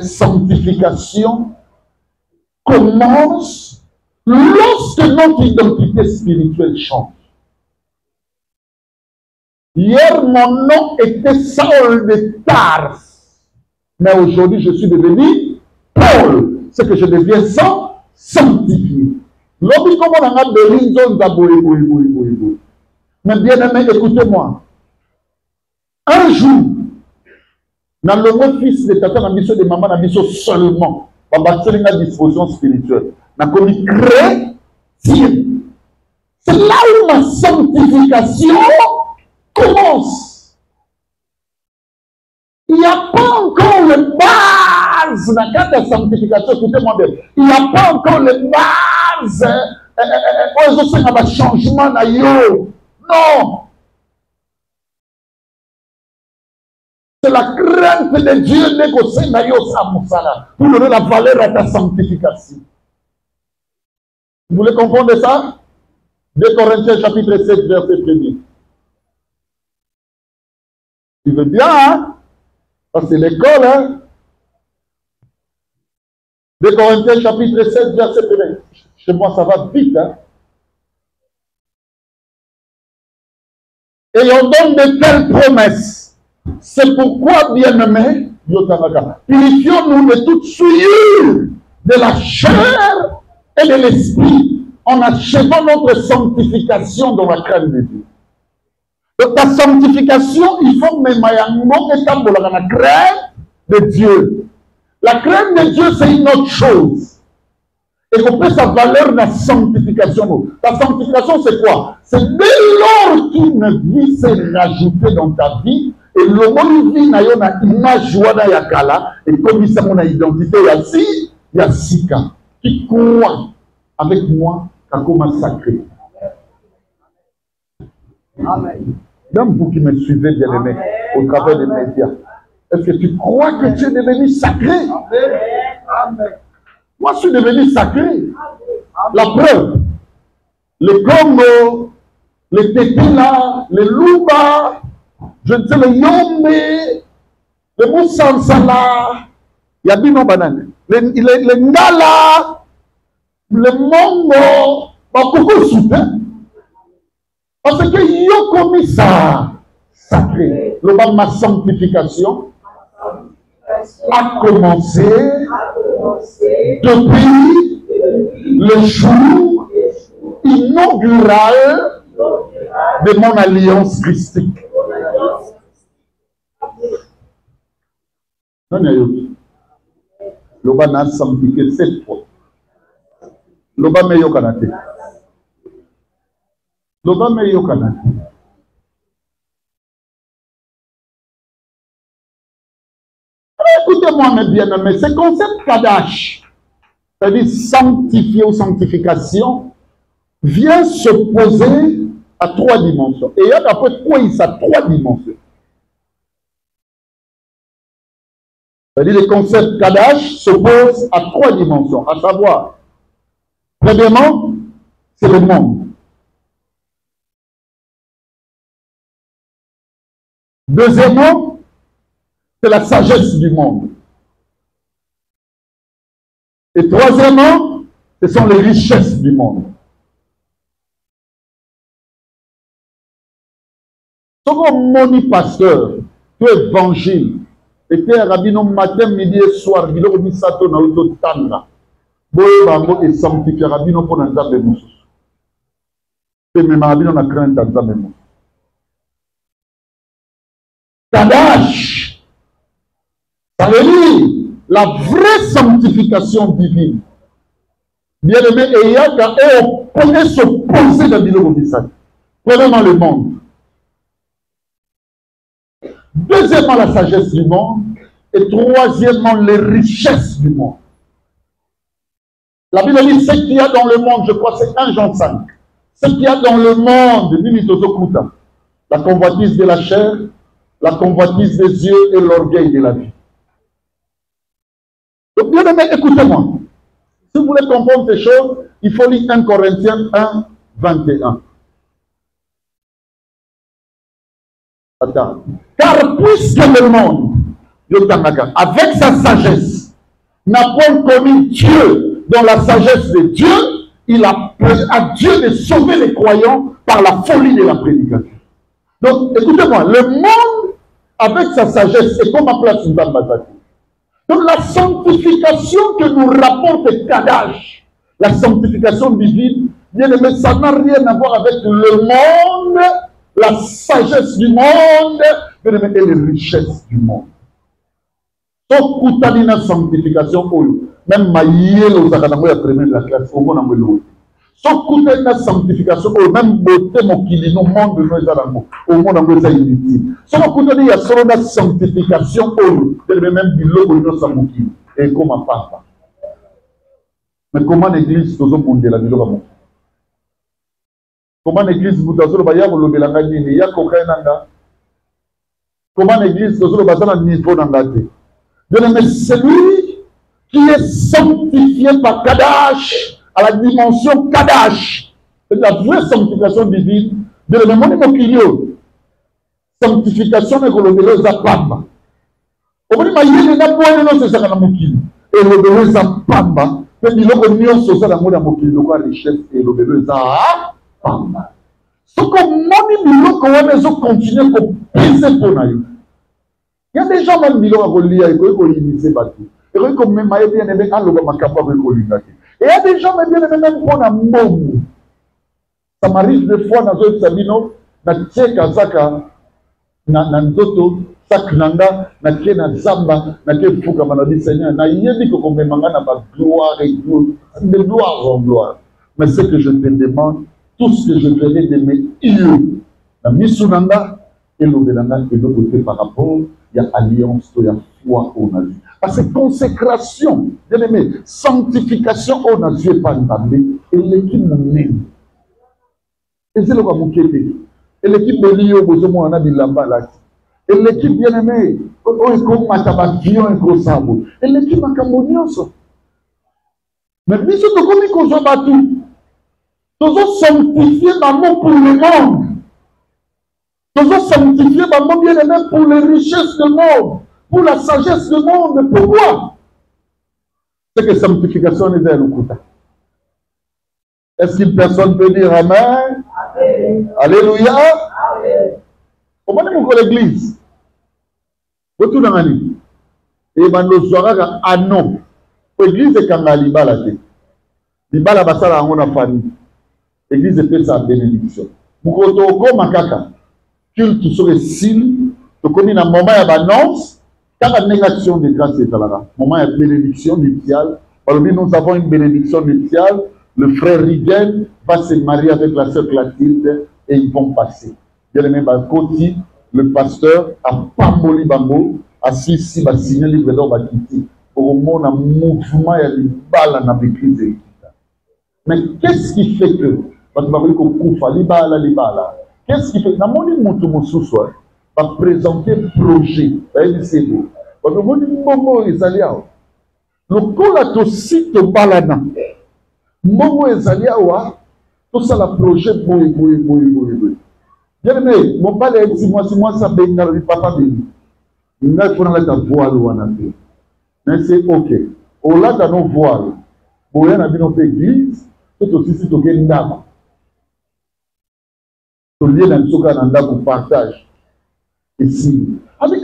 sanctification commence lorsque notre identité spirituelle change. Hier, mon nom était Saul de Tars. Mais aujourd'hui, je suis devenu Paul. C'est que je deviens sanctifié. L'homme comme on a de l'izone d'aboué. Mais bien aimé, écoutez-moi. Un jour, dans le fils de tata, dans mission de maman, dans mission seulement, on va bâtir une disposition spirituelle. Dans le commis chrétien. C'est là où ma sanctification commence. Il n'y a pas encore le base dans le cadre de la sanctification. Écoutez-moi bien. Il n'y a pas encore le base. Un changement. Non. C'est la crainte de Dieu négociée pour donner la valeur à ta sanctification. Vous voulez comprendre ça? 2 Corinthiens chapitre 7, verset 1er. Tu veux bien, hein? Ça c'est l'école, hein? 2 Corinthiens chapitre 7, verset 1er. Chez moi, ça va vite, hein? Et on donne de telles promesses. C'est pourquoi, bien-aimés, purifions-nous de toute souillure de la chair et de l'esprit en achevant notre sanctification dans la crainte de Dieu. Donc, ta sanctification, il faut que la crainte de Dieu. La crainte de Dieu, c'est une autre chose. Et qu'on peut sa valeur dans la sanctification. La sanctification, c'est quoi? C'est dès lors qu'une vie s'est rajoutée dans ta vie, et le monde vie n'a pas image wana yakala, et comme ça mon identité, il y a Sika, qui croit avec moi, comme sacré. Amen. Même vous qui me suivez, bien aimé, au travers des médias, est-ce que tu crois que tu es devenu sacré? Amen. Moi, je suis devenu sacré. La preuve, les Congo, les Tétila, les Luba, je ne sais, les Yombe, les Moussansala, il y a bien banane, les Ngala, les Mongo, beaucoup soutien. Parce que yo commis ça, sacré. Le bas de ma sanctification a commencé depuis le jour inaugural de mon alliance christique. Le bas n'a sanctifié 7 fois. Le bas me yo kanate. Le bas me yo kanate. Écoutez-moi, mes bien-aimés, ce concept Kadash, c'est-à-dire sanctifier ou sanctification, vient se poser à 3 dimensions. Et il y a d'après quoi il y a 3 dimensions. C'est-à-dire le concept Kadash se pose à 3 dimensions, à savoir, premièrement, c'est le monde. Deuxièmement, c'est la sagesse du monde. Et troisièmement, ce sont les richesses du monde. Ce qu'on moni pasteur, tu évangile, et tu es rabbino matin, midi et soir, il y a un sato na auto tanga. Boye bango et sanctifié rabbino pour n'entendre les mousses. Et même rabbino na crainte d'entendre les mousses. Kadash, ça veut dire la vraie sanctification divine. Bien aimé, et il y a quand on pourrait se poser dans le monde. Premièrement, le monde. Deuxièmement, la sagesse du monde. Et troisièmement, les richesses du monde. La Bible dit ce qu'il y a dans le monde, je crois, c'est 1 Jean 5. Ce qu'il y a dans le monde, la convoitise de la chair, la convoitise des yeux et l'orgueil de la vie. Donc, bien aimé, écoutez-moi. Si vous voulez comprendre ces choses, il faut lire 1 Corinthiens 1, 21. Attends. Car puisque le monde, avec sa sagesse, n'a point connu Dieu dans la sagesse de Dieu, il a à Dieu de sauver les croyants par la folie de la prédication. Donc, écoutez-moi, le monde, avec sa sagesse, est comme en place une dame basée. Donc la sanctification que nous rapporte Kadash, la sanctification divine, bien aimé, ça n'a rien à voir avec le monde, la sagesse du monde, bien aimé, et les richesses du monde. Donc, Koutanina sanctification, même Maïel aux Akanamo, la première de la classe, au monde en Welo. Donc, Koutanina sanctification, même beauté, mon kili, no monde de nos Akanamo, au monde en Welo, unité. Donc, Koutanina, il y a seulement la sanctification, même du logo de nos Samouki, et comme un papa. Mais comment l'église, dans le monde de la ville, comment l'église, vous avez le bayard, le belangani, il y a cocaïnanga. Comment l'église, dans le bazar, le niveau d'angate. Mais celui qui est sanctifié par Kadash, à la dimension Kadash, c'est la vraie sanctification divine, de le même monde sanctification de l'obéissance à Pamba. Au moment où il y a un point de l'obéissance à Mokili, et l'obéissance à Pamba, c'est qu'il y a un million social à Mokili, la richesse et l'obéissance à Pamba. Ce qu'on m'a dit, qu'on continue à peser pour nous. Il y a des gens qui ont dit qu'il y a des gens qui ont dit qu'il y a des gens qui ont dit qu'il y a des gens qui ont dit. Et il y a des gens qui ont dit qu'il y a des ça m'arrive des fois dans un sabino, dans Tchèque, Kazaka, dans Nzoto, sac nanga na kie na zamba na kie fuka manabi Seigneur na yebi ko komemanga na ba gloire et de gloire en gloire. Mais ce que je te demande, tout ce que je ferai de mes yeux, la misunanga et l'obénanga et de côté par rapport, il y a alliance, il y a foi on a vu. Parce que consécration, bien aimé, sanctification on a vu pas entamé et l'équipe m'aime. Et c'est le cas mon kété. Et l'équipe de l'IO, besoin on a dit là-bas là. Et l'équipe bien aimé, on est comme Matabakion et Kosabo. Et l'équipe a Cambodgian. Mais bien sûr, comme ils ont battu. Nous avons sanctifié maman pour le monde. Nous avons sanctifié maman bien aimé pour les richesses du monde, pour la sagesse du monde. Mais pourquoi? C'est que sanctification est vers le coup. Est-ce qu'une personne peut dire Amen? Amen. Alléluia. Amen. Comment est-ce que l'église? Retour dans l'année. Et ben nous aurons un non. L'église est quand elle a la tête. Libala basala en a famille. L'église fait sa bénédiction. Mukoto makaka. Culte sur le signe. Tu connais un moment d'annonce. Quand la négation de grâce est là. Moment de bénédiction nuptiale. Nous avons une bénédiction nuptiale. Le frère Rigel va se marier avec la sœur Clotilde et ils vont passer. Bien aimé Bakoti, le pasteur a Pamboli Bango, a Sissi va signer le livre d'or Bakiti. Pour le monde, un mouvement, il y a des balles dans l'église. Mais qu'est-ce qui fait que qu'est-ce qui fait que dans mon monde va présenter projet, le cola to site balana Momo ezaliawa tout ça le projet boy. Bien aimé, mon père est si moi ça benga le papa béni. Il n'a pas la voile ou en mais c'est ok. Au là dans nos voiles, boy na bino église, tout aussi si to gendama. To lié dans ce cas dans pour partage. Ici. Ah mais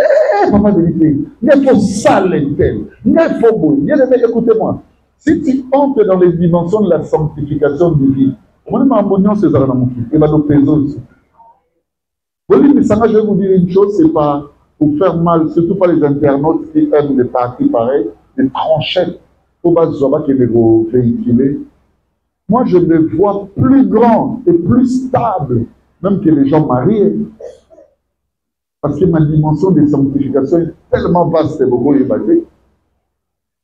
papa béni, il faut ça l'intel. Il faut boy. Bien aimé, écoutez-moi. Si tu entres dans les dimensions de la sanctification divine, on est en c'est ça et va nous peser aussi. Je vais vous dire une chose, c'est pas pour faire mal, surtout pas les internautes qui aiment des parties pareilles, des tranchettes, pour que les véhiculer. Moi, je me vois plus grand et plus stable, même que les gens mariés. Parce que ma dimension de sanctification est tellement vaste et beaucoup évaluée.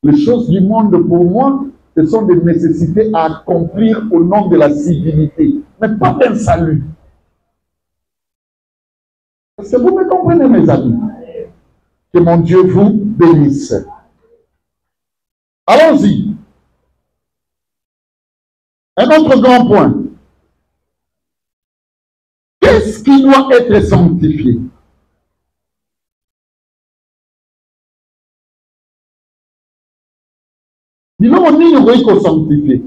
Les choses du monde, pour moi, ce sont des nécessités à accomplir au nom de la civilité, mais pas d'un salut. Est-ce que vous me comprenez, mes amis? Que mon Dieu vous bénisse. Allons-y. Un autre grand point. Qu'est-ce qui doit être sanctifié? Nous avons sanctifié.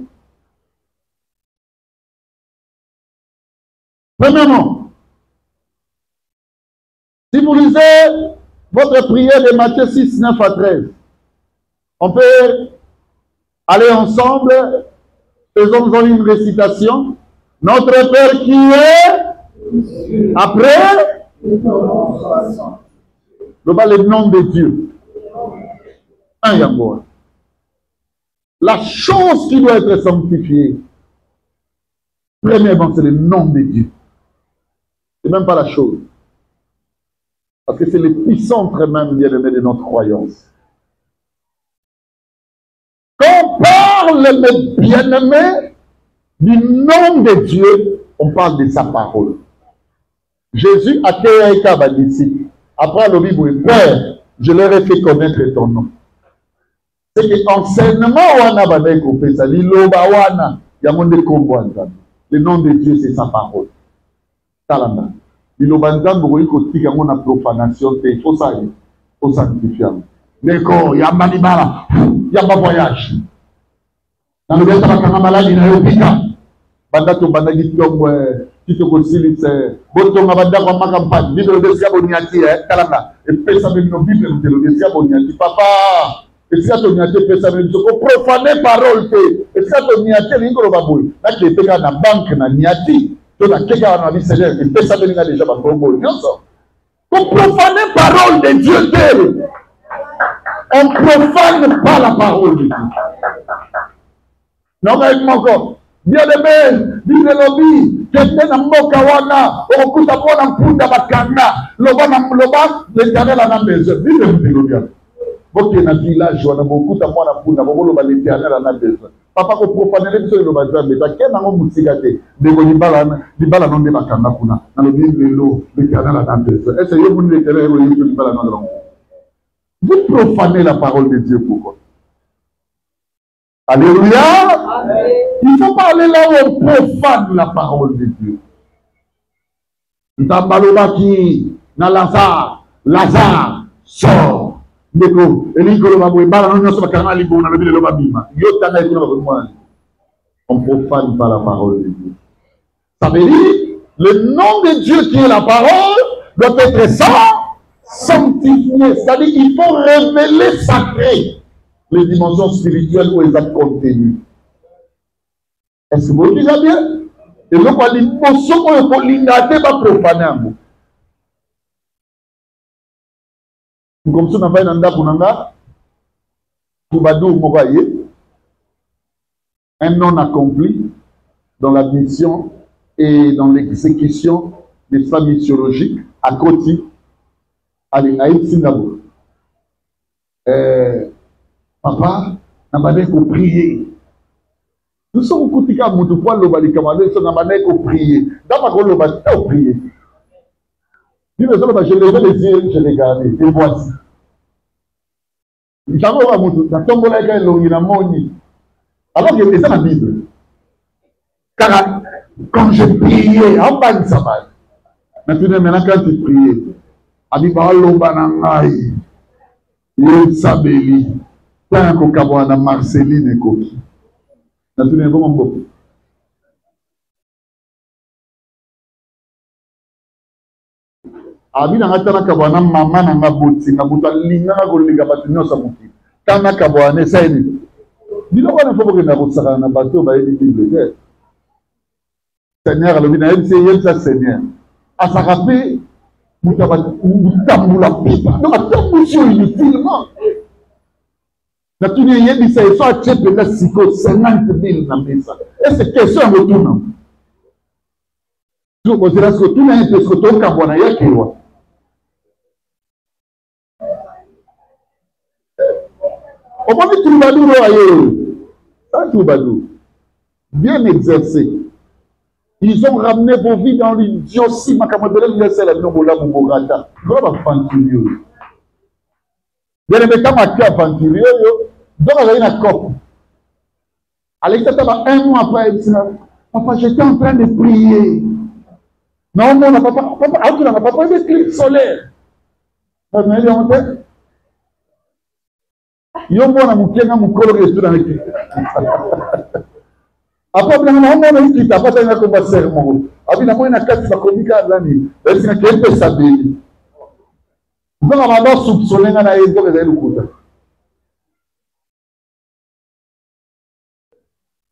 Premièrement, si vous lisez votre prière de Matthieu 6, 9 à 13, on peut aller ensemble, faisons une récitation. Notre Père qui est après le nom de Dieu. Un Yamboa. La chose qui doit être sanctifiée, premièrement, c'est le nom de Dieu. Ce n'est même pas la chose. Parce que c'est l'épicentre même, bien-aimé, de notre croyance. Quand on parle, bien-aimé, du nom de Dieu, on parle de sa parole. Jésus a créé un disciple. Après le Bible, Père, je leur ai fait connaître ton nom. C'est que l'enseignement wana banaï kopé ça liloba wana yamonde kombo nzambe. Le nom de Dieu c'est sa parole. Talanda. Liloba nzambe ko ikotika ngona profanation te il faut ça faut sanctifier. Neko yamba libala yamba voyage. Na lobeta bakanga maladi na yopika. Banda to banda gitongo kitoko silise botonga banda kwa makampani bible desia boniati talanda. Et pesa bino bible de desia boniati papa. Et si tu as fait ça, tu peux profaner parole. Et si tu as fait ça, tu as banque, tu as fait ça, tu as déjà Pour profaner la parole de Dieu. On ne profane pas la parole de Dieu. Non, mais encore. Bien-aimé, Bible lobby, quelqu'un n'a pas kawana, au coup d'abord en punda bakanga, loba, l'éternel en a besoin. Bible lobby. Ok, dans le village, on a beaucoup de monde en punda, l'éternel en a besoin. Papa, ko profaner les choses de bazar, mais t'as qu'un an moutigate, de l'ibala non de bakanga kuna, dans le Bible l'éternel en a besoin. Est-ce que vous voulez l'éternel de l'ibala non de l'homme? Vous profanez la parole de Dieu pourquoi? Alléluia. Amen. Il ne faut pas aller là où on profane la parole de Dieu. Ntambalobaki, na Lazare, sort. On profane pas la parole de Dieu. Ça veut dire, le nom de Dieu qui est la parole doit être sanctifié. C'est-à-dire qu'il faut révéler sacré les dimensions spirituelles où elles sont contenues. Est-ce que vous dites bien? Et donc, on dit, on peut l'ingater, pas profaner. Comme ça, on va un non accompli dans la mission et dans l'exécution des femmes missiologiques à Koti, à Singapour. Papa, on va prier. Nous sommes au quotidien, nous sommes au prier. D'abord, on va prier. Je levais les yeux, je regardais, et voici. Alors que c'est ça la Bible. Car quand je priais, en bas de sabbat, maintenant quand tu priais, Abibalo Banangai, Sabeli, tant qu'on a Marceline et Koki. Maintenant, comment beaucoup. Abi na ngata na kabwana mama na ngaboti ngabuta linga ngolinga batinyo sa muki kana kabwana saini bilo wana fo boke na botsaka na bato ba yedi bible Seigneur le bina yedi sa Seigneur asakape mutambula pipa donc atambushi inutilement na tuni yedi sa so achepe na siko 50,000 na mesa est-ce que question ngotuna tu kozira ko tuna est ce que to kabwana yake wa Comment Troubadou un Troubadou bien exercé. Ils ont ramené vos vies dans l'idiotie. Ma camarade, il y a celle qui a Mugata. Voilà ma fantirio. Bien aimé, quand ma cœur fantirio, donc elle a une copie. Alexandre, un mois après, elle dit papa, j'étais en train de prier. Non, non, papa, on n'a pas de clic solaire. Yo mwana mukenga mukolo restu na hiki. Apa bina mwana hiki tapata ina komba sermo. Abina mwana kati bakomika ndani. Basi na kempe sabili. Ndoka mama soupçonner na yezo ke zaelu kuta.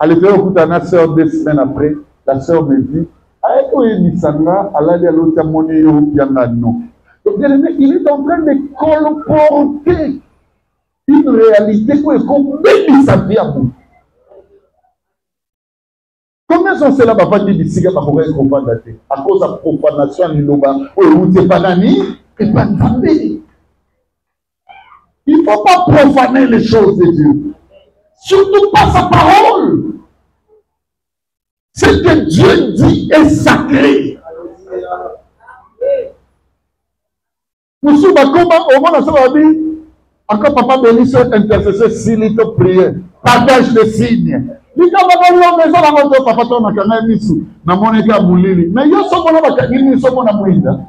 Elle était au kuta na sœur 2 semaines après, la sœur me dit "Aiko yebisanga alali alota moni yo yanga no." Donc il est en train de colporter une réalité qui est complètement sa vie à vous. Combien sont ceux-là qui ont dit ici qu'ils ne peuvent pas dater à cause de la profanation de l'Oba ou de Panani et pas de il ne faut pas profaner les choses de Dieu. Surtout pas sa parole. Ce que Dieu dit est sacré. Nous sommes comment au moment où on dit encore papa bénisse intercesseur s'il te prie. Partage les signes. Dit quand on va maison la moto papa toi na kana misu na moneka mulili. Mais yo somo na bakagini somo na mwinda.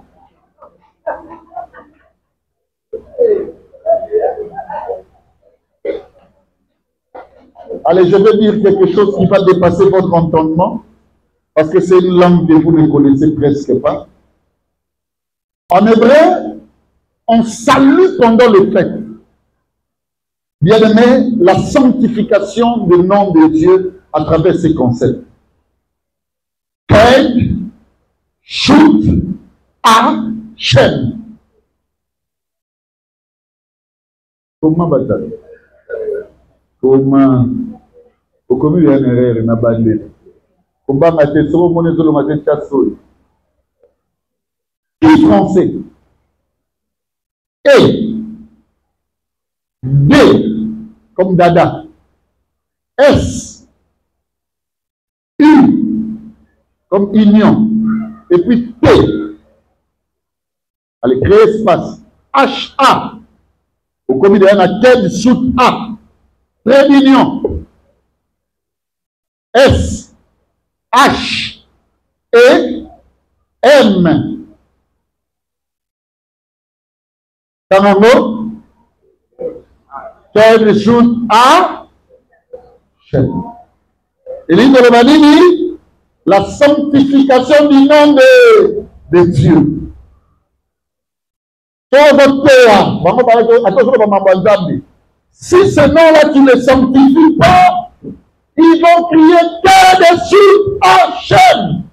Allez, je vais dire quelque chose qui va dépasser votre entendement parce que c'est une langue que vous ne connaissez presque pas. En hébreu, on salue pendant le fête. Bien aimé, la sanctification du nom de Dieu à travers ces concepts. Ked, Shut, Hashem. Comment bataille? Comment? Au commun, il y a une erreur, il y a une bande. Comment mater, sur le monde, le matin, casse-toi. Qui français? Et B, comme Dada. S, U, comme union. Et puis T. Allez, créer espace. H-A. Au commun, il y a un tête sous A. Trait d'union. S, H, E, M. Tango. Tête sous A. Chaîne. Et l'île de l'Evanini, la sanctification du nom de Dieu. Si ce nom-là, tu ne le sanctifies pas, ils vont crier dessus en chaîne.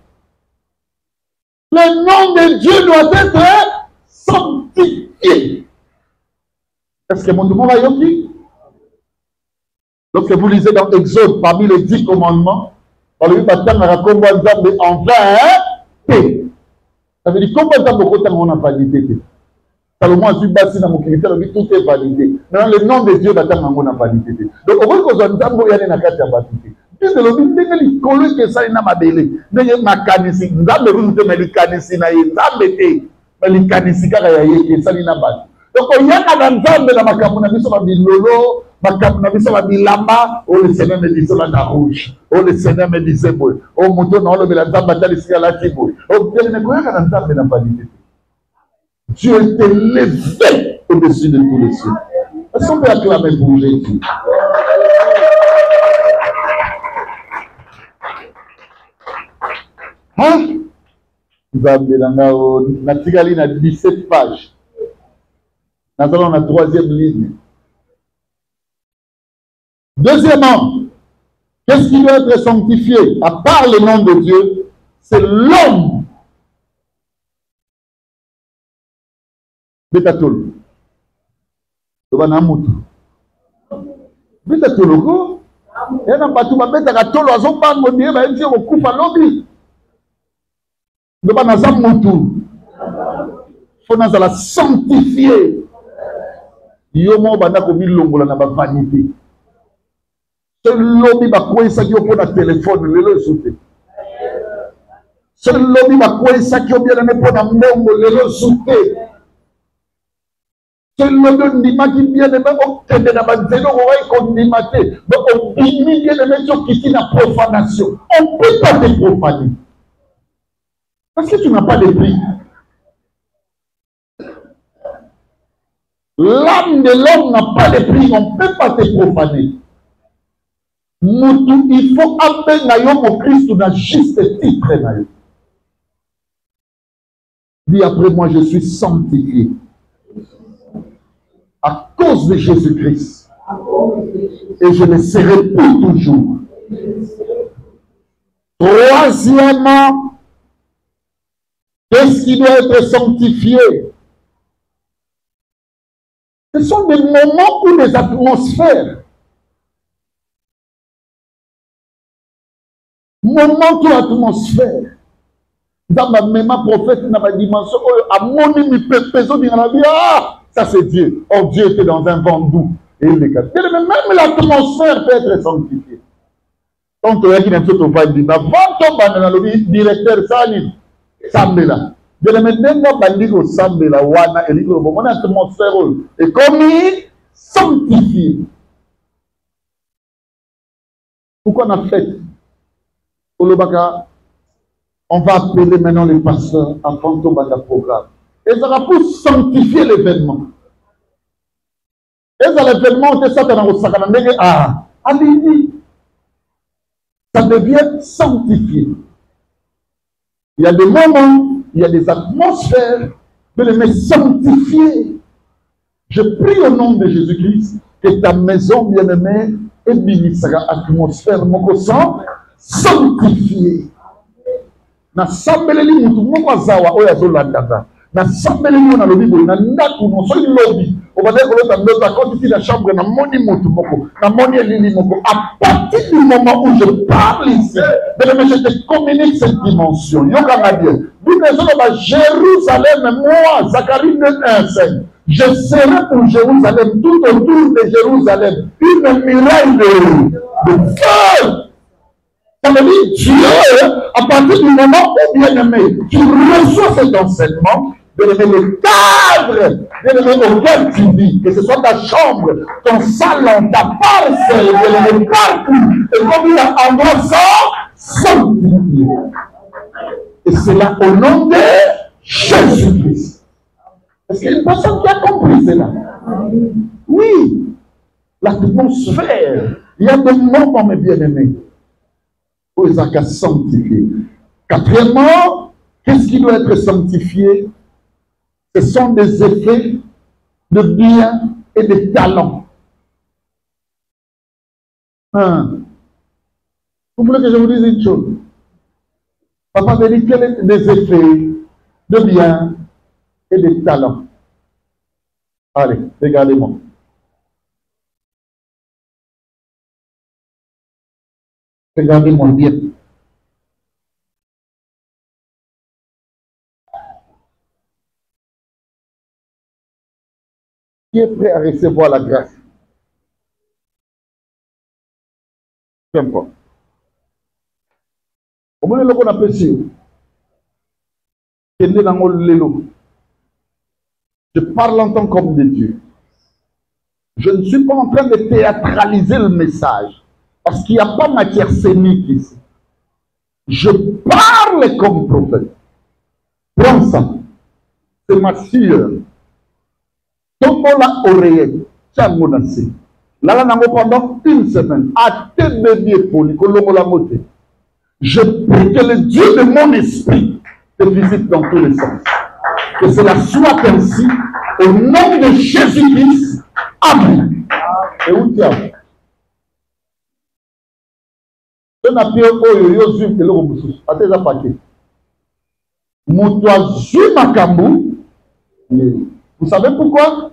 Le nom de Dieu doit être sanctifié. Est-ce que mon monde va y dire? Lorsque vous lisez dans Exode, parmi les 10 commandements, dans le baptême, en vain, ça veut dire combien de temps de temps on a validé? Salomon a su bâtir dans mon critère, tout est validé. Maintenant, le nom de Dieu va être en validé. Donc, on voit qu'on a un temps où il y a une carte à validité. Puis, le nom de Dieu, que ça, il n'a pas délai. Mais il y a ma canisi, dans le route de Melicanisi, il y a une canisi, car il y a ça, il n'a pas. Donc, il y a un temps de la Macamona, il y a un lolo, Macamona, il y a un lama, oh, le Seigneur me disait la rouge, oh, le Seigneur me disait, oh, mouton, non, le Mélanzam, bataille, ici, à la Tiboui. Oh, il y a un temps de la validité. Dieu est élevé au-dessus de tous les cieux. Est-ce qu'on peut acclamer pour Jésus? Hein? Natigali a 17 pages. Nous allons la 3e ligne. Deuxièmement, qu'est-ce qui doit être sanctifié? À part le nom de Dieu, c'est l'homme. Betatolo. Tobana mutu. Betatolo ko. Yana batu ba betaka tolo azoba ngodiye ba nje okufa lobi. Tobana za mutu. Faut na la sanctifier. Yo mo banda ko bilongola na ba vanité. Ce lobi ba ko isa ki opona téléphone lelo soute. Ce lobi ba ko isa ki obia na pona mbongo lelo soute. C'est le ndima qui vient de même obtenir de la banzeno qu'on dit maté. Donc on dit bien de mettre qui la profanation. On ne peut pas te profaner. Parce que tu n'as pas de prix. L'âme de l'homme n'a pas de prix. On ne peut pas te profaner. Il faut amener au Christ dans le juste titre. Dis après moi, je suis sanctifié. À cause de Jésus-Christ. Et je le serai pour toujours. Troisièmement, qu'est-ce qui doit être sanctifié? Ce sont des moments ou des atmosphères. Moment ou atmosphère. Dans ma mémoire prophète, dans ma dimension, à mon imi, personne dans la vie, ah! Ça, c'est Dieu. Or, Dieu était dans un vent doux. Et il les casse. Même l'atmosphère peut être sanctifiée. Quand tu as dit que tu vas dire, avant ton banane, directeur Salim, Sambela. De le mettre dans le Sambela, Wana, et mon atmosphère est comme sanctifié. Pourquoi on a fait? On va appeler maintenant les pasteurs à prendre ton programme. Et ça va pour sanctifier l'événement. Et ça l'événement, c'est ça que ça devient sanctifié. Il y a des moments, il y a des atmosphères, de les mettre sanctifiés. Je prie au nom de Jésus-Christ que ta maison bien-aimée est bénie, atmosphère, mon sang sanctifié. Na sambeleli mutu moko azawa oyo azolandaka. Na sambeleli na lobi boye na ndako no so lobi on va dire que l'autre quand tu la chambre, na moni motumoko, na moni elimoko. À partir du moment où je parle ici, je te communique cette dimension. Yokanga Dieu. Jérusalem, moi, Zacharie 2:1, je serai pour Jérusalem, tout autour de Jérusalem, une muraille de feu. Ça veut dire Dieu, à partir du moment où, bien aimé, tu reçois cet enseignement, le cadre auquel tu vis, que ce soit ta chambre, ton salon, ta parcelle, le partout, et comme il y a un endroit sanctifié. Et c'est là au nom de Jésus-Christ. Est-ce qu'il y a une personne qui a compris cela? Oui. L'atmosphère. Il y a des moments, mes bien-aimés, où ils ont qu'à sanctifier. Quatrièmement, qu'est-ce qui doit être sanctifié? Ce sont des effets de bien et de talent. Vous voulez que je vous dise une chose? Papa me dit quels sont les effets de bien et de talent. Allez, regardez-moi. Regardez-moi bien. Qui est prêt à recevoir la grâce? Peu importe. Au moins, le qu'on appelle ça, je parle en tant qu'homme de Dieu. Je ne suis pas en train de théâtraliser le message, parce qu'il n'y a pas matière scénique ici. Je parle comme prophète. Prends ça. C'est ma sœur. Tombola oreillette. Tiens, mon assis. Là, pendant une semaine, à tête de Dieu pour lui, je prie que le Dieu de mon esprit te visite dans tous les sens. Que cela soit ainsi, au nom de Jésus-Christ. Amen. Et où tu as? Vous savez pourquoi?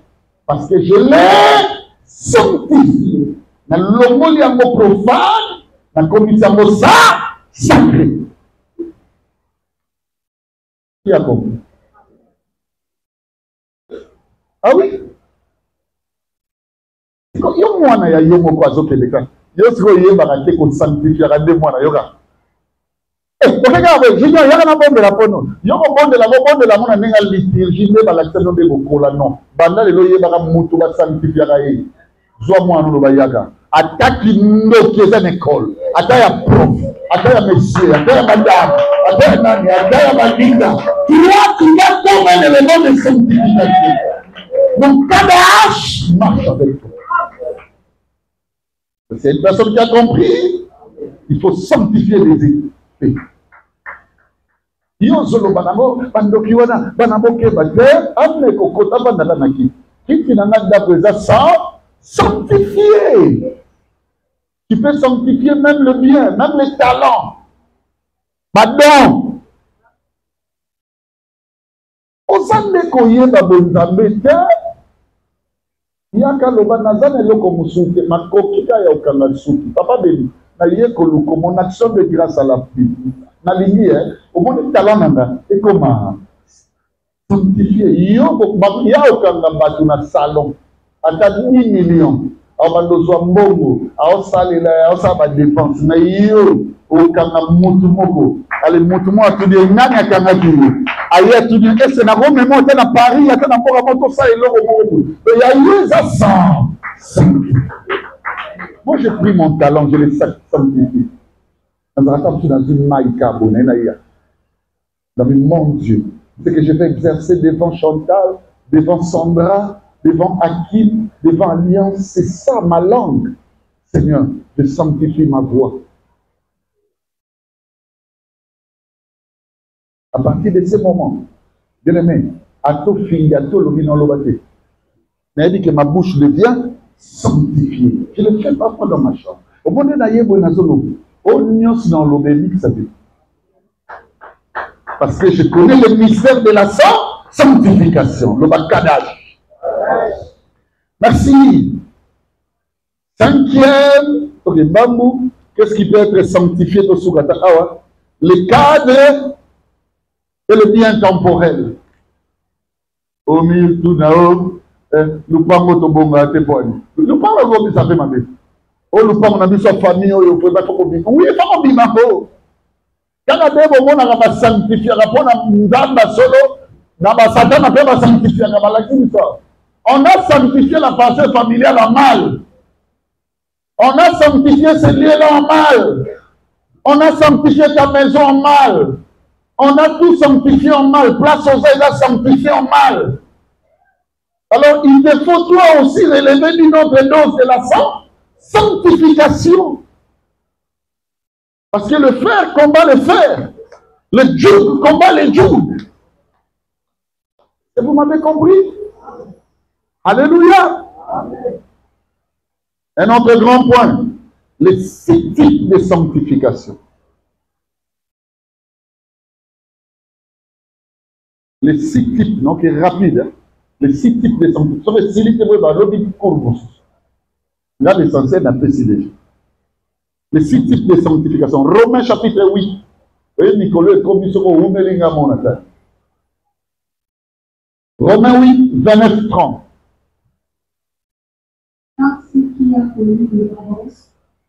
Parce que je l'ai sanctifié. Dans le mot profane, dans le commissaire sacré. Qui a compris? Ah oui? Il y a un yoga. Yo siko yeba kate ko sanctifier ka de mwana yoka. Regarde, je dis ya na bombe la pono. Yo ko bonde la mona ninga liturgie ne ba la teno de bokola non. Banda le yeba ka mutu ba sanctifier ka ye. Zo mwana no ba yaka. Ataki ndoki za école. Ataya prof, ataya monsieur, ataya madame, ataya nani, ataya madinga. Tu vas comme un élément de sanctification. Donc KDH marche avec toi. C'est une personne qui a compris. Il faut sanctifier les effets. Yo solo banamo bandoki wana banamo ke bate amne kokota bandala naki. Kiti na ngada présent sans sanctifier. Tu peux sanctifier même le bien, même les talents. Madame. Osande koye babonzambe te. Yaka loba nazane loko musuke makokika ya okanga suki. Papa Béni, na yeko loko mon action de grâce à la pluie. Na lingi au monde talent nanga et comment sanctifier yo ya okanga batu na salon ata 10 millions abandozwa mbongo aosalela aosaba dépense na yo okanga mutu moko ale mutu mo atudi nani akanga kini aya tudi ese na ko memo te na Paris ata na mboka moto sa eloko moko ya yeza sans. Moi j'ai pris mon talent, je l'ai sanctifié. Dans une maille carbonée, dans mon Dieu, c'est que je vais exercer devant Chantal, devant Sandra, devant Hakim, devant Alliance. C'est ça ma langue. Seigneur, je sanctifie ma voix. À partir de ce moment, bien aimé, à tout fille, à tout le vin l'obate. Mais dit que ma bouche devient sanctifiée. Je ne le fais pas dans ma chambre. Au moment où dans l'obélique, ça dit. Parce que je connais le mystère de la sanctification, le bacadage. Merci. Cinquième, ok, Bambou, qu'est-ce qui peut être sanctifié au Soukata Awa? Le cadre et le bien temporel. Au milieu tout d'abord, nous parlons de bonga tépoani. Nous parlons de ça fait ma vie. Oh, nous parlons de sa famille, oh, il faut pas qu'on vive. Oui, il faut qu'on vive. Quand on a des moments, on a sanctifié, on a solo, on a Satan, on a sanctifié, on a sanctifié la pensée familiale en mal. On a sanctifié ce lieu-là en mal. On a sanctifié ta maison en mal. On a tout sanctifié en mal. Place aux ailes a sanctifié en mal. Alors, il te faut toi aussi relever d'une autre dose de la sanctification. Parce que le fer combat le fer. Le joug combat le joug. Et vous m'avez compris? Alléluia. Amen. Un autre grand point, les 6 types de sanctification. Les 6 types, donc rapide, hein? Les 6 types de sanctification. Là, l'essentiel n'a pas décidé. Les 6 types de sanctification. Romains chapitre 8. Et Nicolas est commis sur Romains 8, 29-30.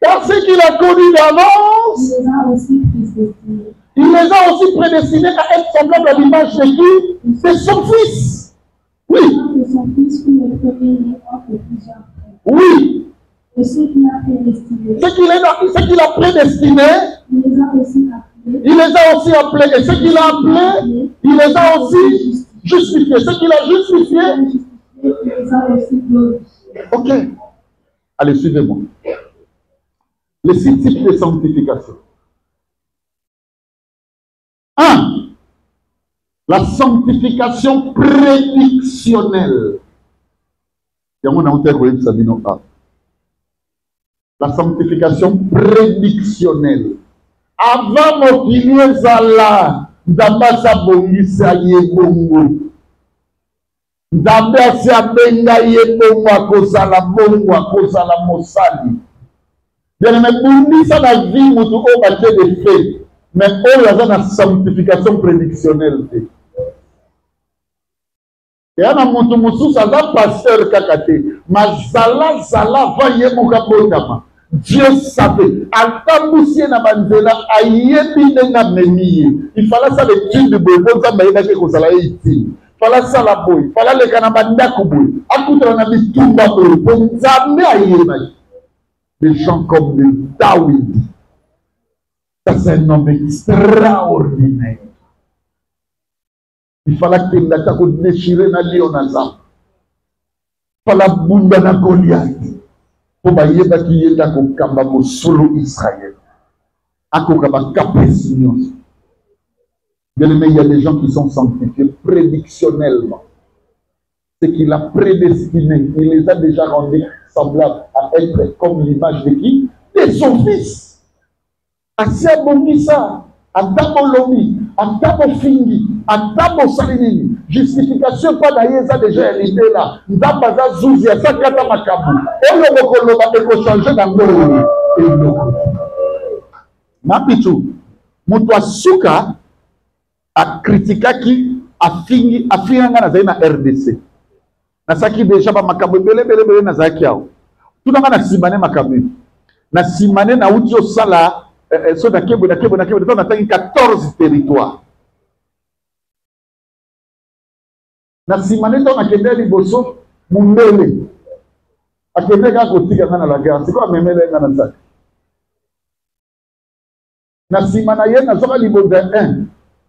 Car ce qu'il a connu d'avance, il les a aussi prédestinés à être semblables à l'image de qui? C'est son fils. Oui. Oui. Et ce qu'il a prédestiné, il les a aussi appelés. Et ce qu'il a appelé, il les a aussi justifiés. Ce qu'il a justifié, il les a aussi glorifiés. Ok. Allez, suivez-moi. Les 6 types de sanctification. 1. La sanctification prédictionnelle. La sanctification prédictionnelle. Avant mon zala, d'abasa bongisa yebongo. D'abasa benga yebongo akozala bongo akozala mosali. Bien aimé, bongisa la vie mutu o bate de fait, mais on a la sanctification prédictionnelle. Et un mutu musu ça va pasteur kakate, mazala zala va yemuka botama. Dieu savait, à Tamboussier Nabanzela, à Yebi Nengamemi, il fallait ça l'étude de Bobo, ça m'a dit que ça l'a été. Il fallait ça la boue, il fallait les Kanabanda Koubou, à côté on a mis tout bas pour jamais à Yebi. Des gens comme les Daoud, ça c'est un homme extraordinaire. Il fallait que l'attaque déchirée na Lionazam, il fallait Bunda na Goliath. Pour bayeba qui est à Kokamba solo Israël. À Kokamba Capésignon. Bien aimé, il y a des gens qui sont sanctifiés prédictionnellement. Ce qu'il a prédestiné, il les a déjà rendus semblables à être comme l'image de qui? De son fils. Asia Bongisa, Adamo Lomi, Adamo Fingi, Adamo Salinini. Justification pas d'ailleurs, ça déjà hérité là. Ndabaza Zouzia, ça kata makabu. Et le mokolo va te changer dans le et le Mapitou, Moutoua Souka a critiqué qui a fini na RDC. Na saki déjà ba makabu bele na zakiao. Tout na na simane makabu. Na simane na utio sala so da kebo na 14 territoires. Na simane to na kende liboso mundele akende ka kotika na la guerre c'est quoi memele na nzaka na simana ye na soka liboso 1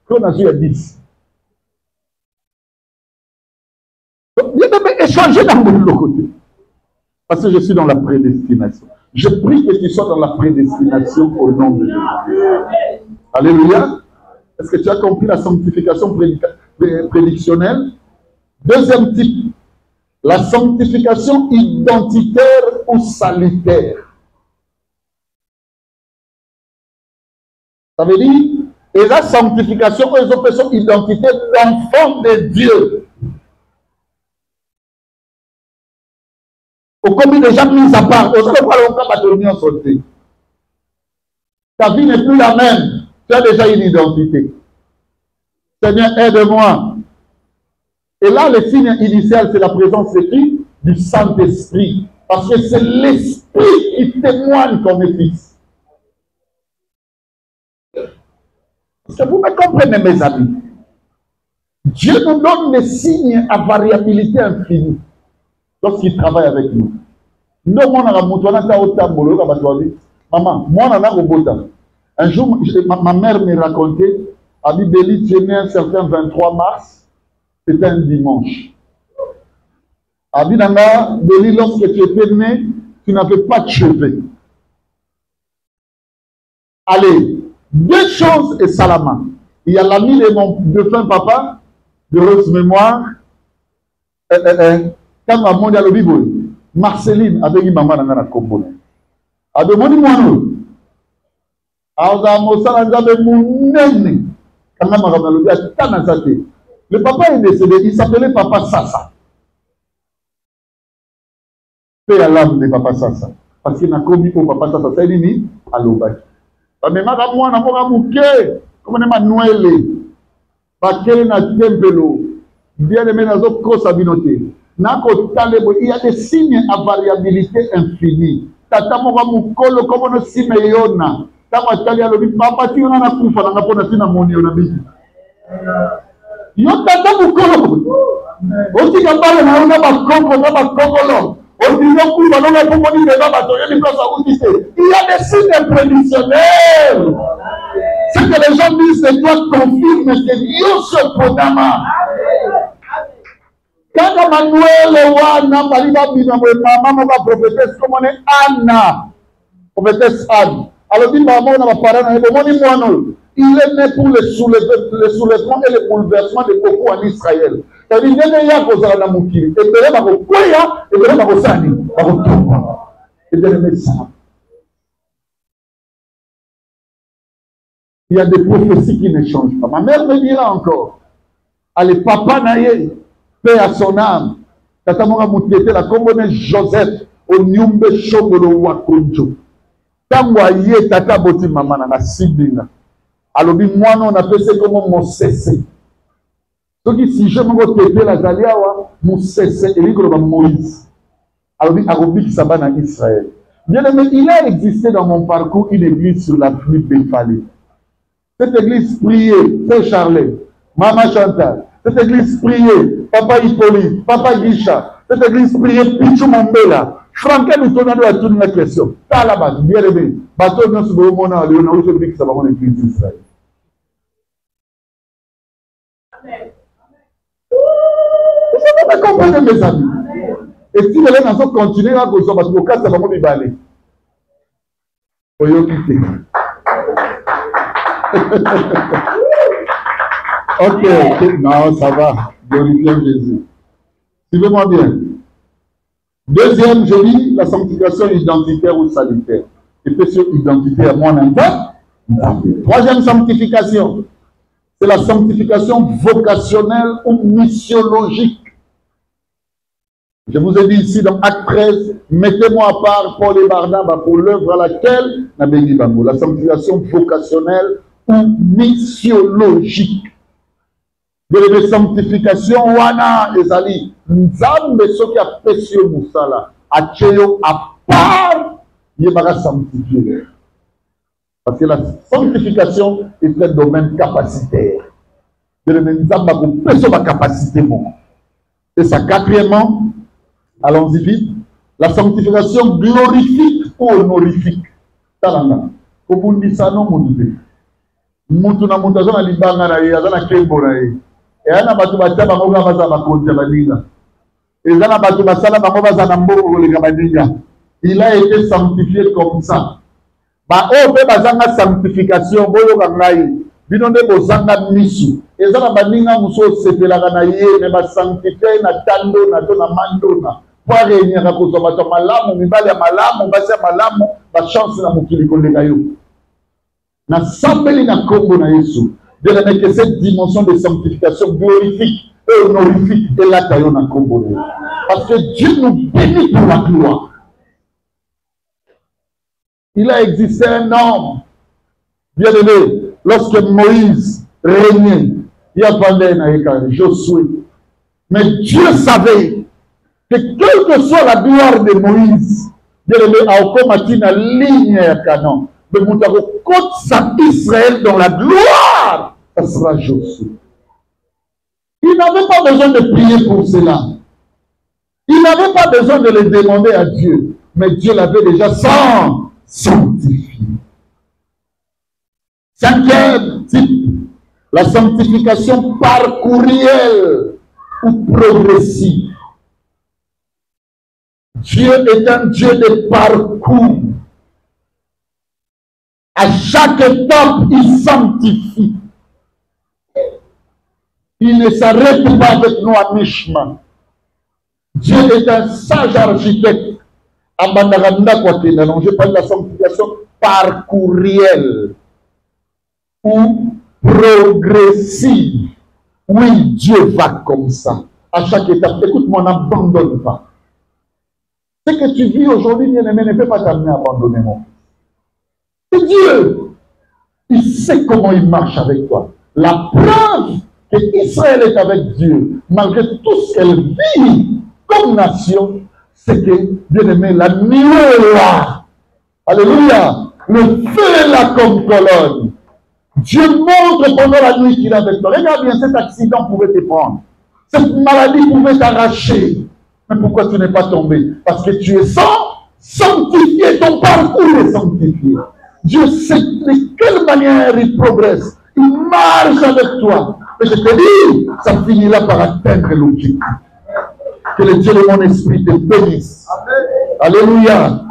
ko na sur 10 donc bien de échanger dans le côté parce que je suis dans la prédestination. Je prie que tu sois dans la prédestination au nom de Dieu. Alléluia. Est-ce que tu as compris la sanctification prédictionnelle? Deuxième type, la sanctification identitaire ou salutaire. Ça veut dire, et la sanctification, ils ont fait identité d'enfant de Dieu. Au commis déjà mis à part, on sait pas l'on sauté. Ta vie n'est plus la même. Tu as déjà une identité. Seigneur, aide-moi. Et là, le signe initial, c'est la présence de qui? Du Saint-Esprit. Parce que c'est l'Esprit qui témoigne qu'on est fils. Est-ce que vous me comprenez, mes amis? Dieu nous donne des signes à variabilité infinie lorsqu'il travaille avec nous. Maman, moi, un jour, ma mère me racontait, à Bibéli, tu es né un certain 23 mars, c'était un dimanche. À Binanga, Béli, lorsque tu étais né, tu n'avais pas de cheveux. Allez, deux choses et Salama. Il y a l'ami de mon défunt papa, de heureuse mémoire, quand maman dit à l'Obiboy, Marceline avec une maman dans la Combo. A demandé moi nous. Le papa est décédé, il s'appelait Papa Sassa. Paix à l'âme de Papa Sassa. Parce qu'il n'a commis au Papa Sassa, c'est lui à l'Obaki. Mais moi, je suis un peu comme on est Noël. Parce qu'il y a un tempelo. Bien aimé dans notre cause à binoter. Il y a des signes à variabilité infinie. Tata moka mukolo comme on si meyona. Tama tali alobi papa ti on na kufa na pona tina moni ona bi. Yo tata mukolo. Oti kambale na ona ba kokolo. Oti yo kufa na na kombo ni baba to yeli place où tu sais. Il y a des signes prédictionnels. Ce que les gens disent c'est toi confirme que Dieu se podama. Quand Manuel wana baliba bina maman va prophétesse comme on est Anna prophétesse Anne alors dit maman na parents na bomoni mono il est né pour le soulèvement et le bouleversement de beaucoup en Israël c'est dire que ya kozala na mukili et bele ba ko koya et bele ba ko sani ba ko tomba et bele ça il y a des prophéties qui ne changent pas. Ma mère me dira encore allez papa naye paix à son âme. Tata Mora Moutiete, la commune Joseph, au Nyumbe Shobolo Wakonjo. Tangwa ye tata boti maman na sibinga. Alors moi non on appelle ça comme mon cessé. Donc si je me retrouve la Zaliawa, mon cessé et l'icône Moïse. Alors Arobi qui s'abat en Israël. Bien aimé, il a existé dans mon parcours une église sur la pluie Béfalé. Cette église priée, Saint Charlet, Maman Chantal. Cette église priée, Papa Hippolyte, Papa Guicha. Cette église priée, Pichou Mambela. Franck, nous tournons à toute une question. T'as la base, bien aimé. Bateau, nous sommes au monde, on a dit que ça va en église d'Israël. Vous savez comprendre, mes amis. Et si les gens continuent à cause parce que au cas, ça va me déballer. Faut y quitter. Ok, non, ça va. Glorifiez Jésus. Suivez-moi bien. Deuxième, je lis la sanctification identitaire ou salutaire. Éphesiens identitaire, moi en même. Troisième sanctification, c'est la sanctification vocationnelle ou missiologique. Je vous ai dit ici dans Acte 13, mettez-moi à part Paul et Barnabas pour l'œuvre à laquelle la sanctification vocationnelle ou missiologique. De la sanctification, wana ezali nzambe soki a pesio musala a cheyo à part yebaka sanctifier. Parce que la sanctification est un domaine capacitaire. De la nzamba ko pesio ma capacité mon. Et ça quatrièmement, allons-y vite, la sanctification glorifique ou honorifique. Talanga. Kobundisa no munde. Mutu na mutu azana libanga na ye, azana kembo na ye. Et ana batu bataba ngoga baza bakonja badinga. Et ana batu basala bango baza na mboko kolega badinga. Il a été sanctifié comme ça. Ba o pe bazanga sanctification boyo kangai. Bino nde bozanga misu. Et ana badinga muso sepelaka na ye ne ba sanctifier na tando na to na mando na. Pour réunir à cause de bato malamu, mibali ya malamu, basi ya malamu, ba chance na mukili kolega yo. Na sambeli na kombo na Yesu. De la que cette dimension de sanctification glorifique et honorifique et la taillon en combo. Parce que Dieu nous bénit pour la gloire. Il a existé un homme, bien aimé, lorsque Moïse régnait, il y a Josué. Mais Dieu savait que quelle que soit la gloire de Moïse, bien aimé, à Okomatina, ligne à Canaan, de Moutaro, côte sa Israël dans la gloire, ça sera Josué. Il n'avait pas besoin de prier pour cela. Il n'avait pas besoin de le demander à Dieu. Mais Dieu l'avait déjà sanctifié. Cinquième type, la sanctification parcourielle ou progressive. Dieu est un Dieu de parcours. À chaque étape, il sanctifie. Il ne s'arrête pas avec nous à mi-chemin. Dieu est un sage architecte. Je parle de la sanctification parcourielle ou progressive. Oui, Dieu va comme ça. À chaque étape, écoute-moi, n'abandonne pas. Ce que tu vis aujourd'hui, bien-aimé, ne peut pas t'amener à abandonner, mon fils. C'est Dieu. Il sait comment il marche avec toi. La preuve que Israël est avec Dieu, malgré tout ce qu'elle vit comme nation, c'est que, bien-aimé, la nuit est là. Alléluia. Le feu est là comme colonne. Dieu montre pendant la nuit qu'il est avec toi. Regarde bien, cet accident pouvait te prendre. Cette maladie pouvait t'arracher. Mais pourquoi tu n'es pas tombé? Parce que tu es sanctifié, ton parcours est sanctifié. Dieu sait de quelle manière il progresse. Il marche avec toi. Mais je te dis, ça finira par atteindre l'objectif. Que le Dieu de mon esprit te bénisse. Alléluia.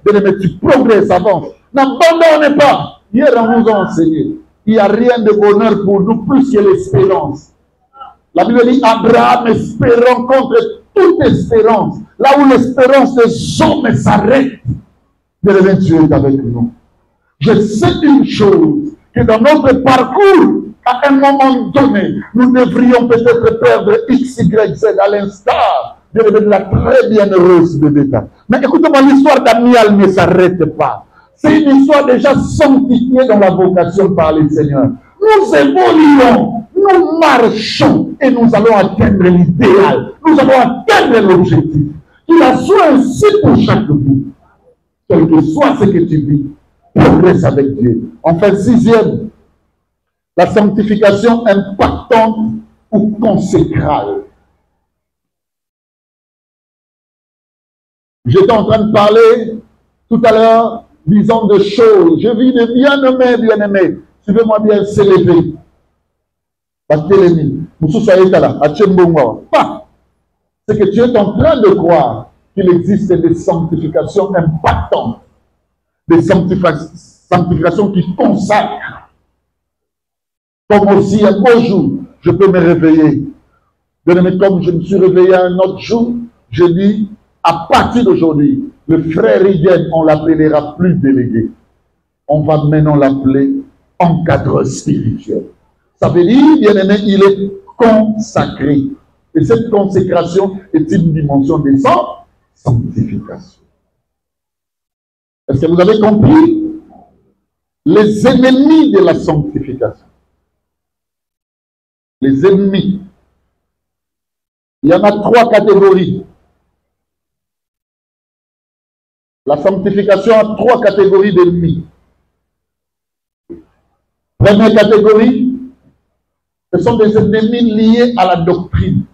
Bien-aimé, tu progresses, avance. N'abandonne pas. Hier, on nous a enseigné. Il n'y a rien de bonheur pour nous plus que l'espérance. La Bible dit Abraham espérant contre toute espérance. Là où l'espérance des hommes s'arrête, bien-aimé, Dieu est avec nous. Je sais une chose, que dans notre parcours, à un moment donné, nous devrions peut-être perdre X, Y, Z à l'instar de la très bienheureuse de l'État. Mais écoutez-moi, l'histoire d'Amiel ne s'arrête pas. C'est une histoire déjà sanctifiée dans la vocation par le Seigneur. Nous évoluons, nous marchons et nous allons atteindre l'idéal. Nous allons atteindre l'objectif. Qu'il en soit ainsi pour chaque vie. Quel que soit ce que tu vis, progresse avec Dieu. Enfin, sixième, la sanctification impactante ou consécrale. J'étais en train de parler tout à l'heure, disons de choses. Je vis de bien-aimés. Suivez-moi bien, s'élever. Parce que l'ennemi, c'est que tu es en train de croire qu'il existe des sanctifications impactantes, des sanctifications qui consacrent. Comme aussi un beau jour, je peux me réveiller. Comme je me suis réveillé un autre jour, je dis, à partir d'aujourd'hui, le frère Iden, on ne l'appellera plus délégué. On va maintenant l'appeler encadreur spirituel. Ça veut dire, bien-aimé, il est consacré. Et cette consécration est une dimension de sanctification. Est-ce que vous avez compris? Les ennemis de la sanctification. Les ennemis. Il y en a 3 catégories. La sanctification a 3 catégories d'ennemis. Première catégorie, ce sont des ennemis liés à la doctrine.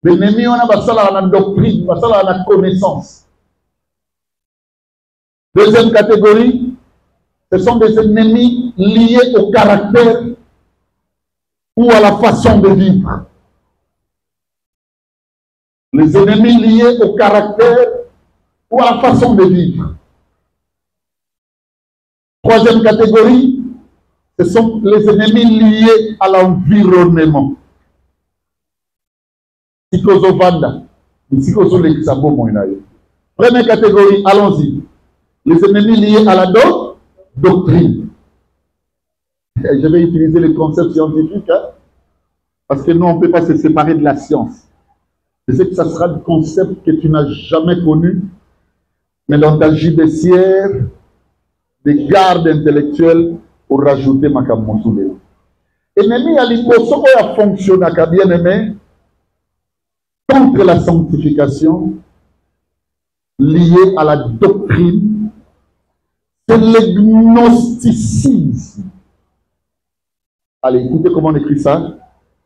Les ennemis, on a la doctrine, on a la connaissance. Deuxième catégorie, ce sont des ennemis liés au caractère ou à la façon de vivre. Les ennemis liés au caractère ou à la façon de vivre. Troisième catégorie, ce sont les ennemis liés à l'environnement. Première catégorie, allons-y. Les ennemis liés à la doctrine. Je vais utiliser les concepts scientifiques, hein, parce que nous, on ne peut pas se séparer de la science. Je sais que ça sera des concepts que tu n'as jamais connus, mais dans ta judiciaire, des gardes intellectuels pour rajouter ma camoufle. Ennemi à l'impossible a fonctionné, à bien aimé, contre la sanctification liée à la doctrine, c'est le gnosticisme. Allez, écoutez comment on écrit ça.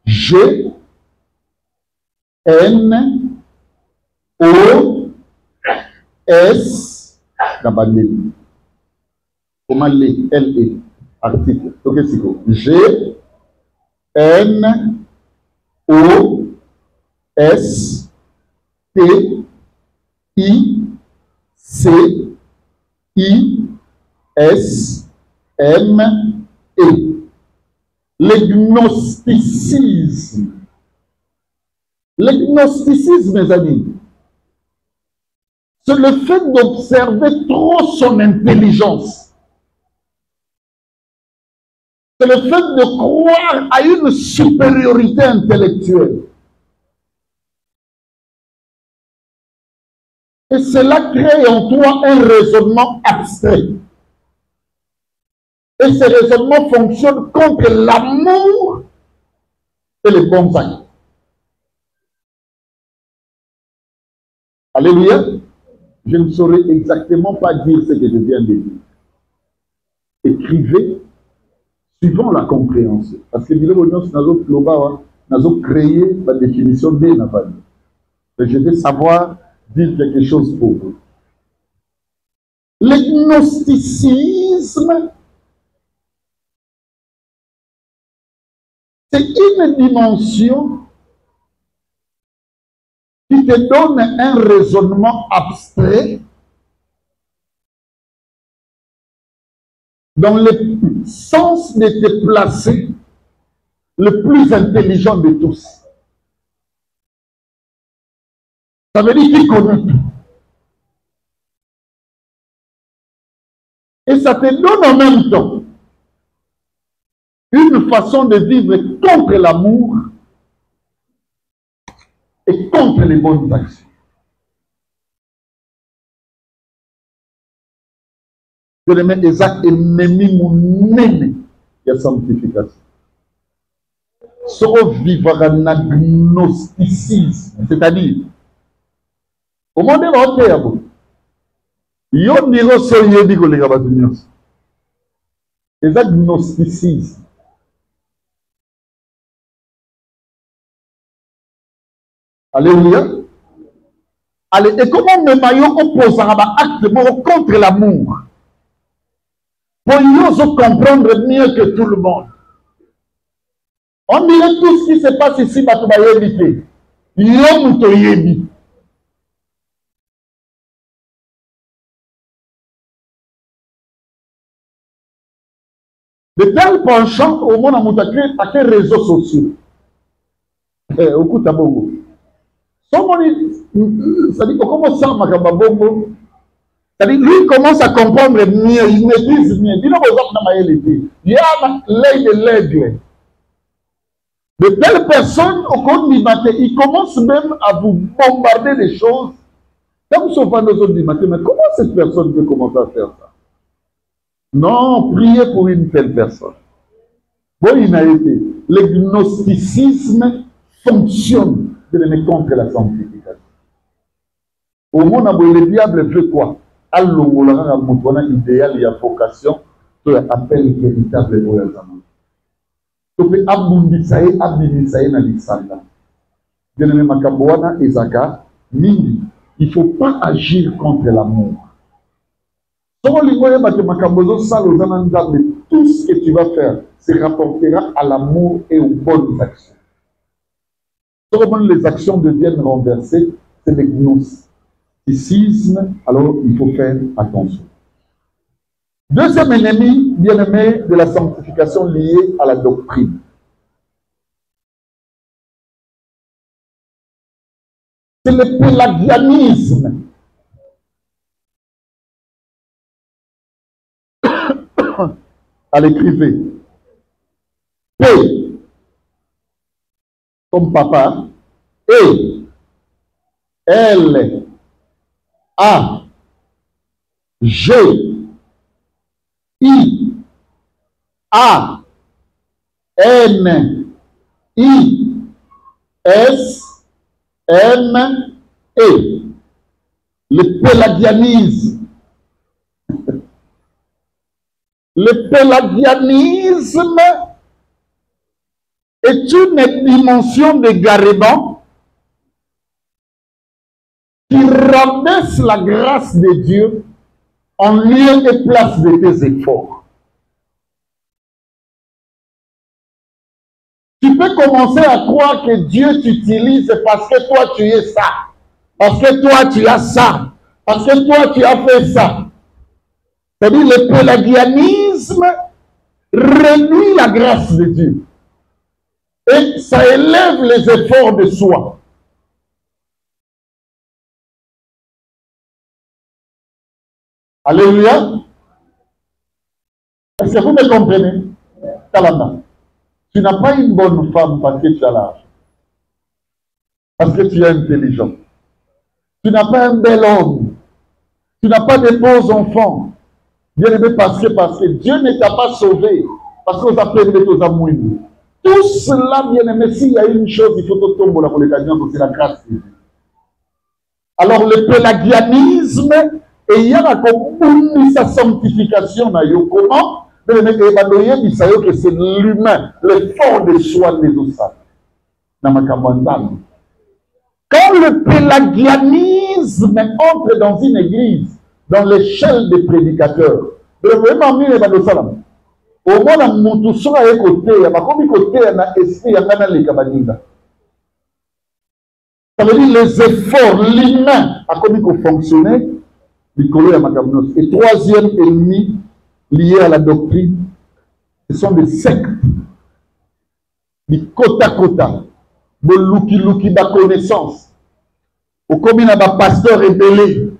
G, N, O, S, comment les L-E, article. Donc, c'est quoi? G, N, O, S, T, I, C, I, S, M, E. Le gnosticisme. Le gnosticisme, mes amis, c'est le fait d'observer trop son intelligence. C'est le fait de croire à une supériorité intellectuelle. Et cela crée en toi un raisonnement abstrait. Et ce raisonnement fonctionne contre l'amour et les bons actes. Alléluia. Je ne saurais exactement pas dire ce que je viens de dire. Écrivez suivant la compréhension. Parce que nous avons créé la définition de la. Je vais savoir dire quelque chose pour vous. Le gnosticisme, c'est une dimension qui te donne un raisonnement abstrait dans le sens de te placer le plus intelligent de tous. Ça veut dire qu'il connaît tout. Et ça te donne en même temps une façon de vivre contre l'amour et contre les bonnes actions. Je le mets exact ennemi mon ennemi. Il y a sanctification. Sauf vivre un agnosticisme, c'est-à-dire, comment dire en terme? Yo niro se yedi ko lega batunios. C'est agnosticisme. Alléluia. Allez, et comment me maillot oppose à acte contre l'amour? Pour nous comprendre mieux que tout le monde. On dirait tout ce qui se passe ici, Batoubayebi. L'homme toyebi. De tels penchants, au monde a montré à quels réseaux sociaux. Au coup, t'as bon. C'est-à-dire, comment ça, Makababongo? C'est-à-dire, lui commence à comprendre mieux, il maîtrise mieux. Dis-le aux autres dans ma réalité. Il y a l'œil de l'aigle. De telles personnes, au cours du matin, ils commencent même à vous bombarder des choses. Comme souvent nos autres du matin, mais comment cette personne peut commencer à faire ça? Non, priez pour une telle personne. Bon, il a été. Le gnosticisme fonctionne de le contre la sanctification. Au monde, le diable veut quoi? Alors, on a un idéal et une vocation que appelle véritable royaume. Donc, abundisaye na lisanda. Bien-aimé Makaboana et Zaka, il ne faut pas agir contre l'amour. Tout ce que tu vas faire se rapportera à l'amour et aux bonnes actions. Comment les actions deviennent renversées, c'est le gnosticisme, alors il faut faire attention. Deuxième ennemi, bien-aimé, de la sanctification liée à la doctrine. C'est le pélagianisme. À l'écrivain. P comme papa, E, L, A, G, I, A, N, I, S, M, E. Le pélagianisme. Le pélagianisme est une dimension d'égarement qui rabaisse la grâce de Dieu en lieu et place de tes efforts. Tu peux commencer à croire que Dieu t'utilise parce que toi tu es ça, parce que toi tu as ça, parce que toi tu as fait ça. C'est-à-dire le pélagianisme réduit la grâce de Dieu. Et ça élève les efforts de soi. Alléluia. Est-ce que vous me comprenez? Talanda. Tu n'as pas une bonne femme parce que tu as l'argent. Parce que tu es intelligent. Tu n'as pas un bel homme. Tu n'as pas de beaux enfants. Bien aimé parce que Dieu ne t'a pas sauvé. Parce que vous appelez les amours. Tout cela, bien aimé, s'il y a une chose, il faut que tomber pour les gagnants, c'est la grâce de Dieu. Alors le pélagianisme, et il y a comme sa sanctification, comment? Que c'est l'humain, l'effort de soi des osas. Quand le pélagianisme entre dans une église, dans l'échelle des prédicateurs, au moins, mutu soka ye côté, bakomi côté na esprit yakana le kabaninga. Ça veut dire les efforts, l'humain a commis qu'on fonctionnait, et troisième ennemi lié à la doctrine, ce sont des sectes, des kota, de luki ba connaissance. Au commis na ba pasteur rebellé,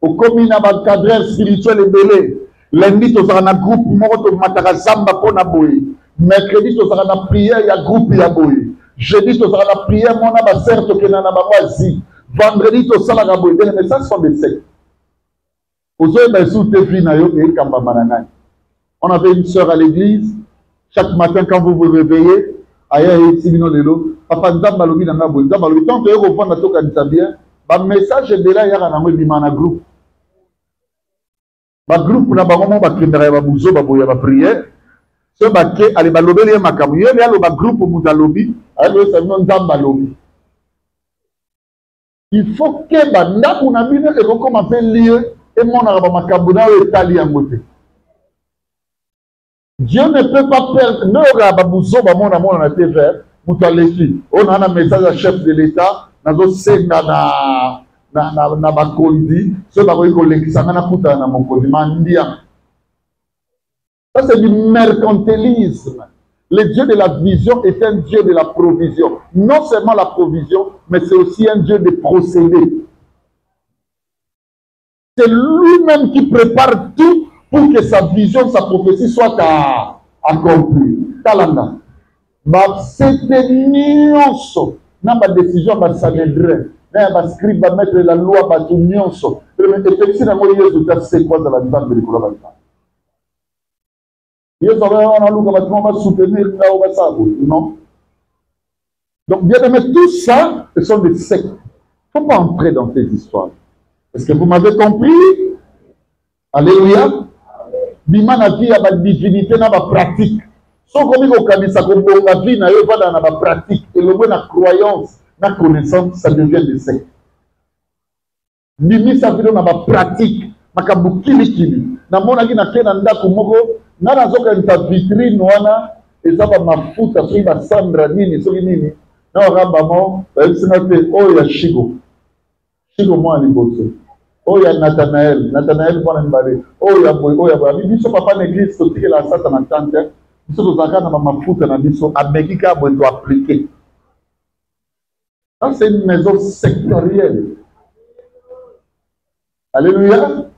au commis na ba cadre spirituel rebellé. Lundi, tu as un groupe, mercredi, tu as une prière, il y a un groupe, il y a boy. Jeudi, tu as une prière, mon abasseur, tu as un vendredi, tu as un boy. Mais ça, ce sont des sectes. On avait une sœur à l'église, chaque matin, quand vous vous réveillez, papa, tant que bien, message de là, il y a un groupe. Ba groupe na bango mo ba kindara ba buzo ba boya ba prière so ba ke ali ba lobeli ya makamu ye ya lo ba groupe muta lobi ali sa non nzamba lobi. Il faut que ba ndaku na bino e ko koma pe lieu et mon ba makamu na o etali yango te. Dieu ne peut pas perdre ne ba buzo ba mona na TV muta leki on a un message à chef de l'état nazo senga na bakondi so bakoki kolekisanga na kuta na mokonzi mandia. Ça c'est du mercantilisme. Le Dieu de la vision est un Dieu de la provision. Non seulement la provision, mais c'est aussi un Dieu de procédés. C'est lui-même qui prépare tout pour que sa vision, sa prophétie soit accomplie. Talanda. C'est nyonso na ba décision ba Sanhédrin. Va scribe va mettre la loi ba nyonso. Et na mo résultat c'est quoi dans la demande de l'école va. Yesu va luka ba soutenir là au basabo, non? Donc bien aimé, tout ça ce sont des sectes. Il ne faut pas entrer dans ces histoires. Est-ce que vous m'avez compris? Alléluia. Bima na vie ya ba divinité na ba pratique. So komi ko kamisa ko bonga vie na yo pas dans ba pratique et le bon na croyance. La connaissance, ça devient des sectes. Bimi sa vidéo na ba pratique, makabu kili. Na mona ki na kena ndako moko, na nazoka nta vitrine wana, ezaba mafuta soki ba sandra nini soki nini. Na ramba mo, sina te oya Chigo. Chigo mo ali boso. Oya Nathanaël bona mbale. Oya boy. Biso papa l'église soki la sata na tante. Biso tozaka na mafuta na biso amekika bo to appliquer. Ça, c'est une maison sectorielle. Alléluia.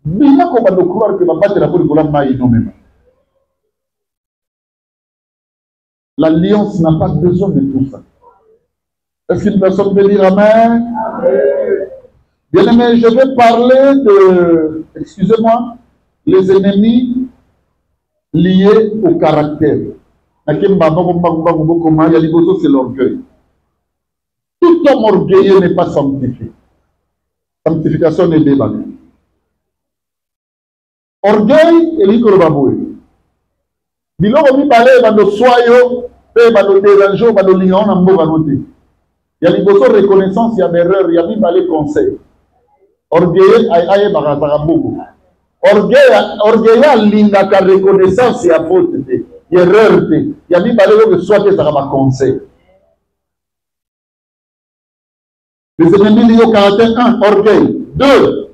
Bien qu'on va croire que ma base de la police de la maille, non même. L'alliance n'a pas besoin de tout ça. Est-ce qu'une personne peut dire Amen? Bien aimé, je vais parler de, excusez-moi, les ennemis liés au caractère. C'est l'orgueil. Tout homme orgueilleux n'est pas sanctifié. Sanctification n'est pas débat. Orgueil et l'icrobaboué. Biloko mi balé bando soyo, pe bando dérangeau, bando lion na mbo banoté. Il y a liboso reconnaissance, il y a erreur, il y a mi balé conseil. Orgueil aye bakaboko. Orgueil a linga ka reconnaissance ya faute te, erreur te. Il y a mi balé que soit que ça va conseil. Les ennemis liés au caractère 1, orgueil. 2,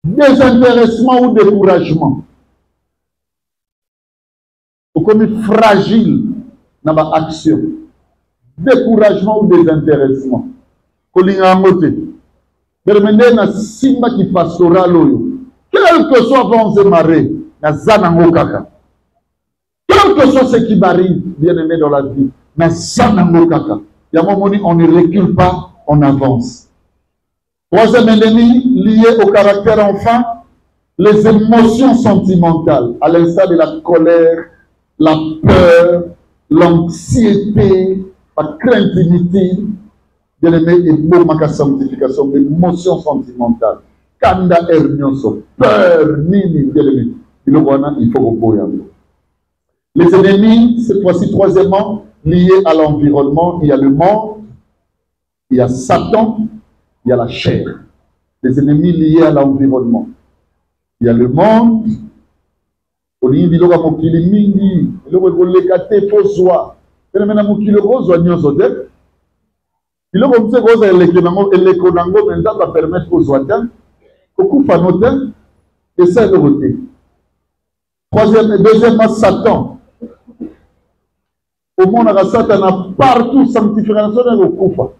désintéressement ou découragement. Comme fragile dans ma action. Découragement ou désintéressement. Kolinga moté. Permenez na simba qui pastoral oyo. Quel que soit vents et marées, na zanango kaka. Quel que soit ce qui m'arrive, bien aimé dans la vie, na zanango kaka. Il y a un moment où on ne recule pas, on avance. Troisième ennemi lié au caractère enfant, les émotions sentimentales, à l'instar de la colère, la peur, l'anxiété, la crainte inutile, bien aimé, et beau ma sanctification, l'émotion sentimentale. Kanda ernioso, peur, nini, bien aimé. Il faut reposer. Les ennemis, cette fois-ci, troisièmement, liés à l'environnement, il y a le monde, il y a Satan, il y a la chair. Les ennemis liés à l'environnement. Il y a le monde. On dit que mokili mingi, iloko kolekate pozwa. Pena mena mokili kozwa nyonso te. Iloko mse koza eleko nango menza va permettre kozwa te. Okufa no te. Et ça le côté. Deuxièmement, Satan. Au monde a Satan a partout sanctification de okufa.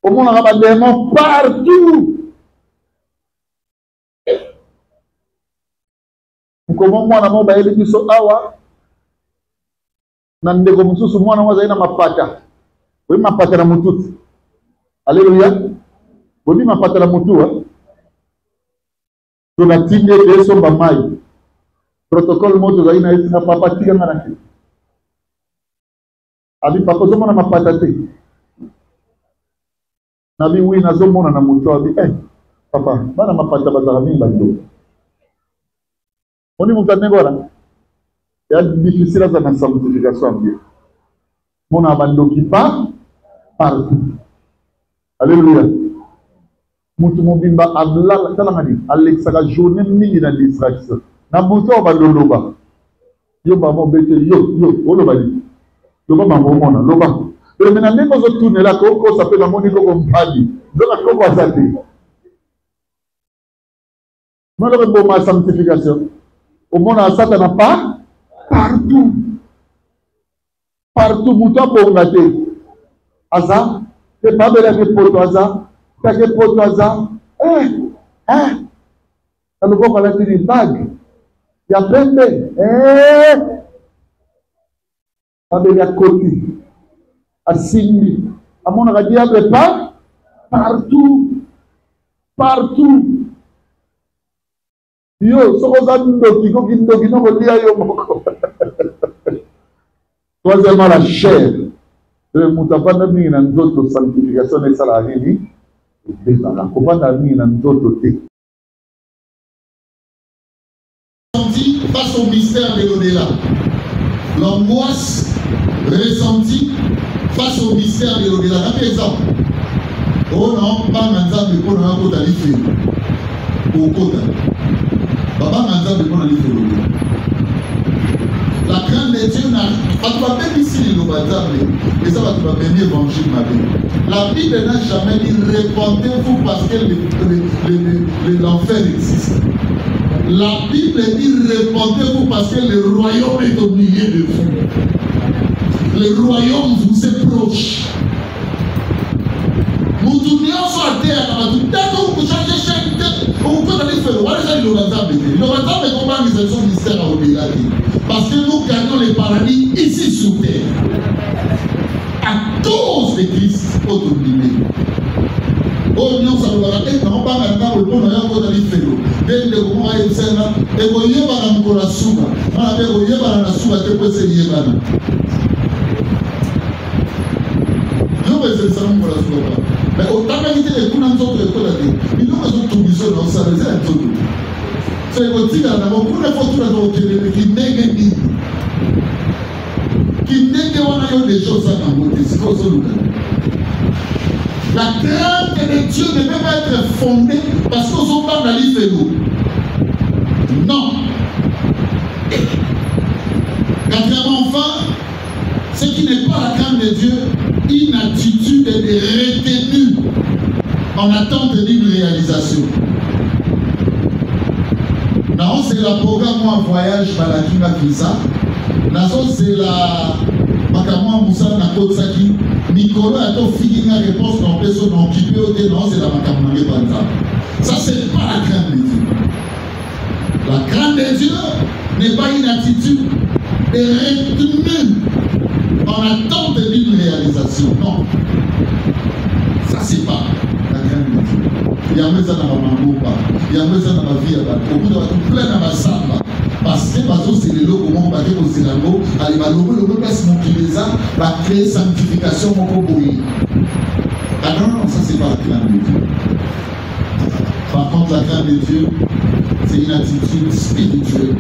Au monde a des démons partout. Comment moi na ba eli biso awa na ndeko mususu mwana mwaza ina mapata. Oui mapata na mututu. Alléluia. Boni mapata na mutu to na tinde peso ba mai. Protocole moto za ina ina papa tika ngana ki. Abi papa zo mona mapata te. Nabi oui na zo mona na mutu abi papa bana mapata bazara mingi bando. On dit mon il y a difficile à la sanctification. Mon abandon qui part partout. Alléluia. Moutou mobimba abla talamani. Alexa la journée mini na distraction. Na moutou abandon loba. Yo babo bete yo loba di. Loba mambo mona loba. Mais maintenant même aux tourner là ko s'appelle la monique comme padi. Donc la ko bazati. Moi le bon ma sanctification. Au monde, ça n'a pas partout. Partout, mouton pour gâter. Aza, c'est pas de la pour toi, Aza. T'as que pour toi, Aza. Ça nous voit qu'on a une bague. Il y a plein de. Il y a côté. À Simi. À mon avis, il y a pas partout. Partout. Yo, troisièmement, la chair. Le moutapana mi na nzoto sanctification et salahini. La commande mi na nzoto te. Face au mystère de l'au-delà. L'angoisse ressentie face au mystère de l'au-delà. Par exemple, oh non, pas maintenant, mais pour nous avoir qualifié. Au côté. La crainte de Dieu n'a pas même ici le baptême, et ça va te faire l'évangile ma vie. La Bible n'a jamais dit répandez-vous parce que l'enfer existe. La Bible dit répandez-vous parce que le royaume est au milieu de vous. Le royaume vous est proche. Nous tournions sur la terre, dès que vous changez chaque tête, vous pouvez aller faire le baptême est comment ils sont mystère au-delà. Parce que nous gagnons les paradis. Et vous voyez, madame Kolasuga, vous voyez, madame Nasuga, que vous essayez, madame. Je vais essayer ça, madame Kolasuga. Mais autant que les coulants sont écoles, ils n'ont pas tout mis sur leur salle, c'est tout. C'est le petit là, pour les photos là, qui nègent des choses à la beauté, c'est pour ça. La crainte de Dieu ne peut pas être fondée parce qu'on s'en parle dans l'île. Non. Quatrièmement, enfin, ce qui n'est pas la crainte de Dieu, une attitude de retenue en attente d'une réalisation. Non, c'est la programme en voyage par la Kima Kisa. Non, c'est la Makamwa Moussa Nakosaki. Nicolas a fait une réponse dans le son occupé au non, c'est la Makamwa Banza. Ça, c'est pas la crainte de Dieu. La crainte de Dieu n'est pas une attitude de retenue en attente d'une réalisation. Non. Ça, c'est pas la crainte de Dieu. Il y a un ça dans ma maman, il y a un ça dans ma vie, au bout de tout plein dans ma salle. Parce que c'est le logo, on va dire au Sénat, allez, le place mon Kilesa va créer sanctification mon Koboui. Ah non, ça c'est pas la crainte de Dieu. Par contre, la crainte de Dieu, c'est une attitude spirituelle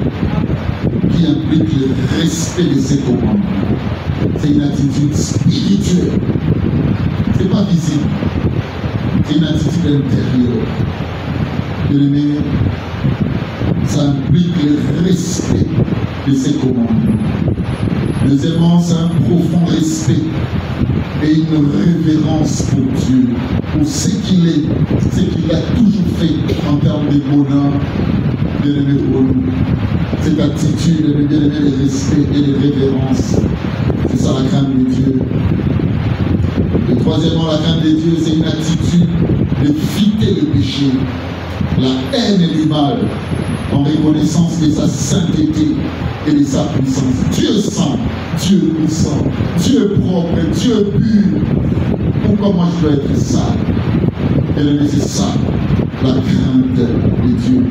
qui implique le respect de ses commandements. C'est une attitude spirituelle. C'est pas visible. C'est une attitude intérieure. Bien-aimé, ça implique le respect de ses commandements. Deuxièmement, c'est un profond respect et une révérence pour Dieu, pour ce qu'il est, ce qu'il a toujours fait en termes de bonheur, bien-aimé pour nous. Cette attitude de bien-aimé, de respect et de révérence, c'est ça la crainte de Dieu. Et troisièmement, la crainte de Dieu, c'est une attitude de fuiter le péché, la haine et du mal, en reconnaissance de sa sainteté et de sa puissance. Dieu saint, Dieu puissant, Dieu propre, Dieu pur. Pourquoi moi je dois être sale? Et c'est ça, la crainte de Dieu.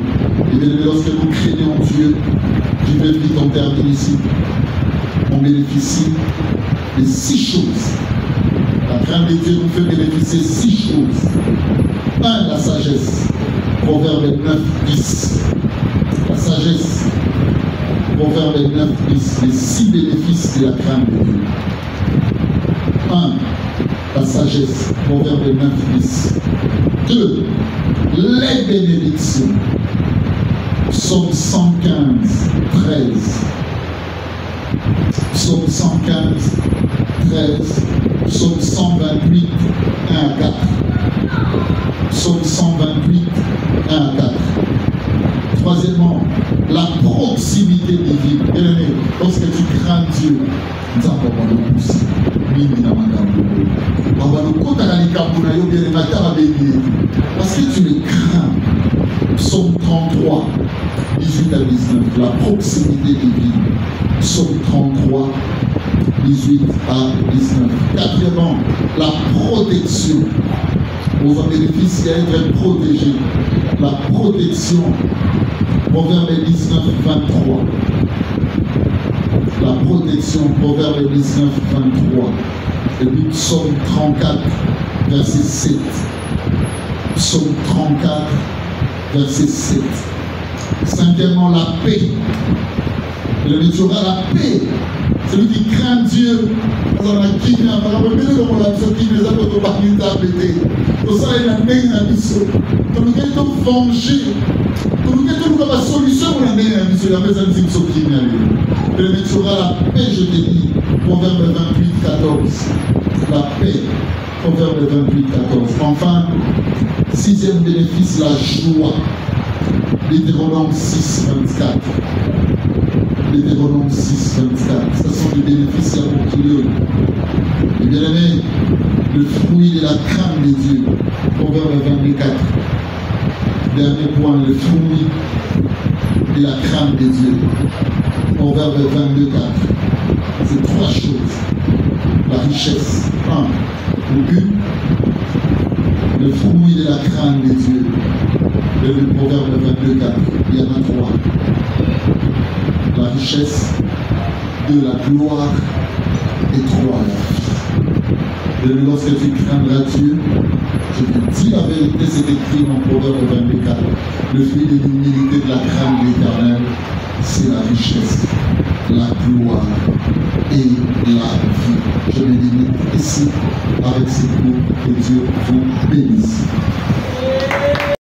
Et bien lorsque nous craignons Dieu, je vais vite en terminer ici. On bénéficie de 6 choses. La crainte de Dieu nous fait bénéficier 6 choses. 1. La sagesse. Proverbe 9, 10. La sagesse. Proverbe 9, 10. Les 6 bénéfices de la crainte de Dieu. 1. La sagesse. Proverbe 9, 10. 2. Les bénédictions. Psaume 115, 13. Psaume 115, 13. Psaume 128, 1 à 4. Psaume 128, 1 à 4. Troisièmement, la proximité divine. Bien-aimé, lorsque tu crains Dieu, parce que tu le crains. Psaume 33, 18 à 19. La proximité divine. Psaume 33, 18 à 19. Quatrièmement, la protection. Aux bénéfices à être protégé. La protection. Proverbe 19, 23. La protection. Proverbe 19, 23. Et puis Psaume 34, verset 7. Psaume 34, verset 7. Cinquièmement, la paix. Il y aura la paix. Celui qui craint Dieu, on a qui vient, on a même comme on a qui les a pas parmi ta pété. Tout ça il a bien un mission. Tout le monde est vengé. Tout le monde a une solution pour la bien un mission. La maison de Zimso qui vient. Il y aura la paix, je te dis. Proverbe 28, 14. La paix. Proverbe 28, 14. Enfin, 6e bénéfice, la joie. Deutéronome 6, 24. Deutéronome 6, 24. Ce sont des bénéfices à beaucoup. Et bien aimé, le fruit de la crainte de Dieu. Proverbe 24. Dernier point, le fruit de la crainte de Dieu. Proverbe 22, 4. C'est 3 choses. La richesse. 1. Le fruit de la crainte de Dieu. Le Proverbe 22, 4. Il y en a 3. La richesse, 2. La gloire, et 3. Lorsque tu craindras Dieu, je te dis la vérité, c'est écrit dans Proverbe 22, 4. Le fruit de l'humilité de la crainte de l'Éternel, c'est la richesse, la gloire et la vie. Je me limite ici avec ces mots. Que Dieu vous bénisse.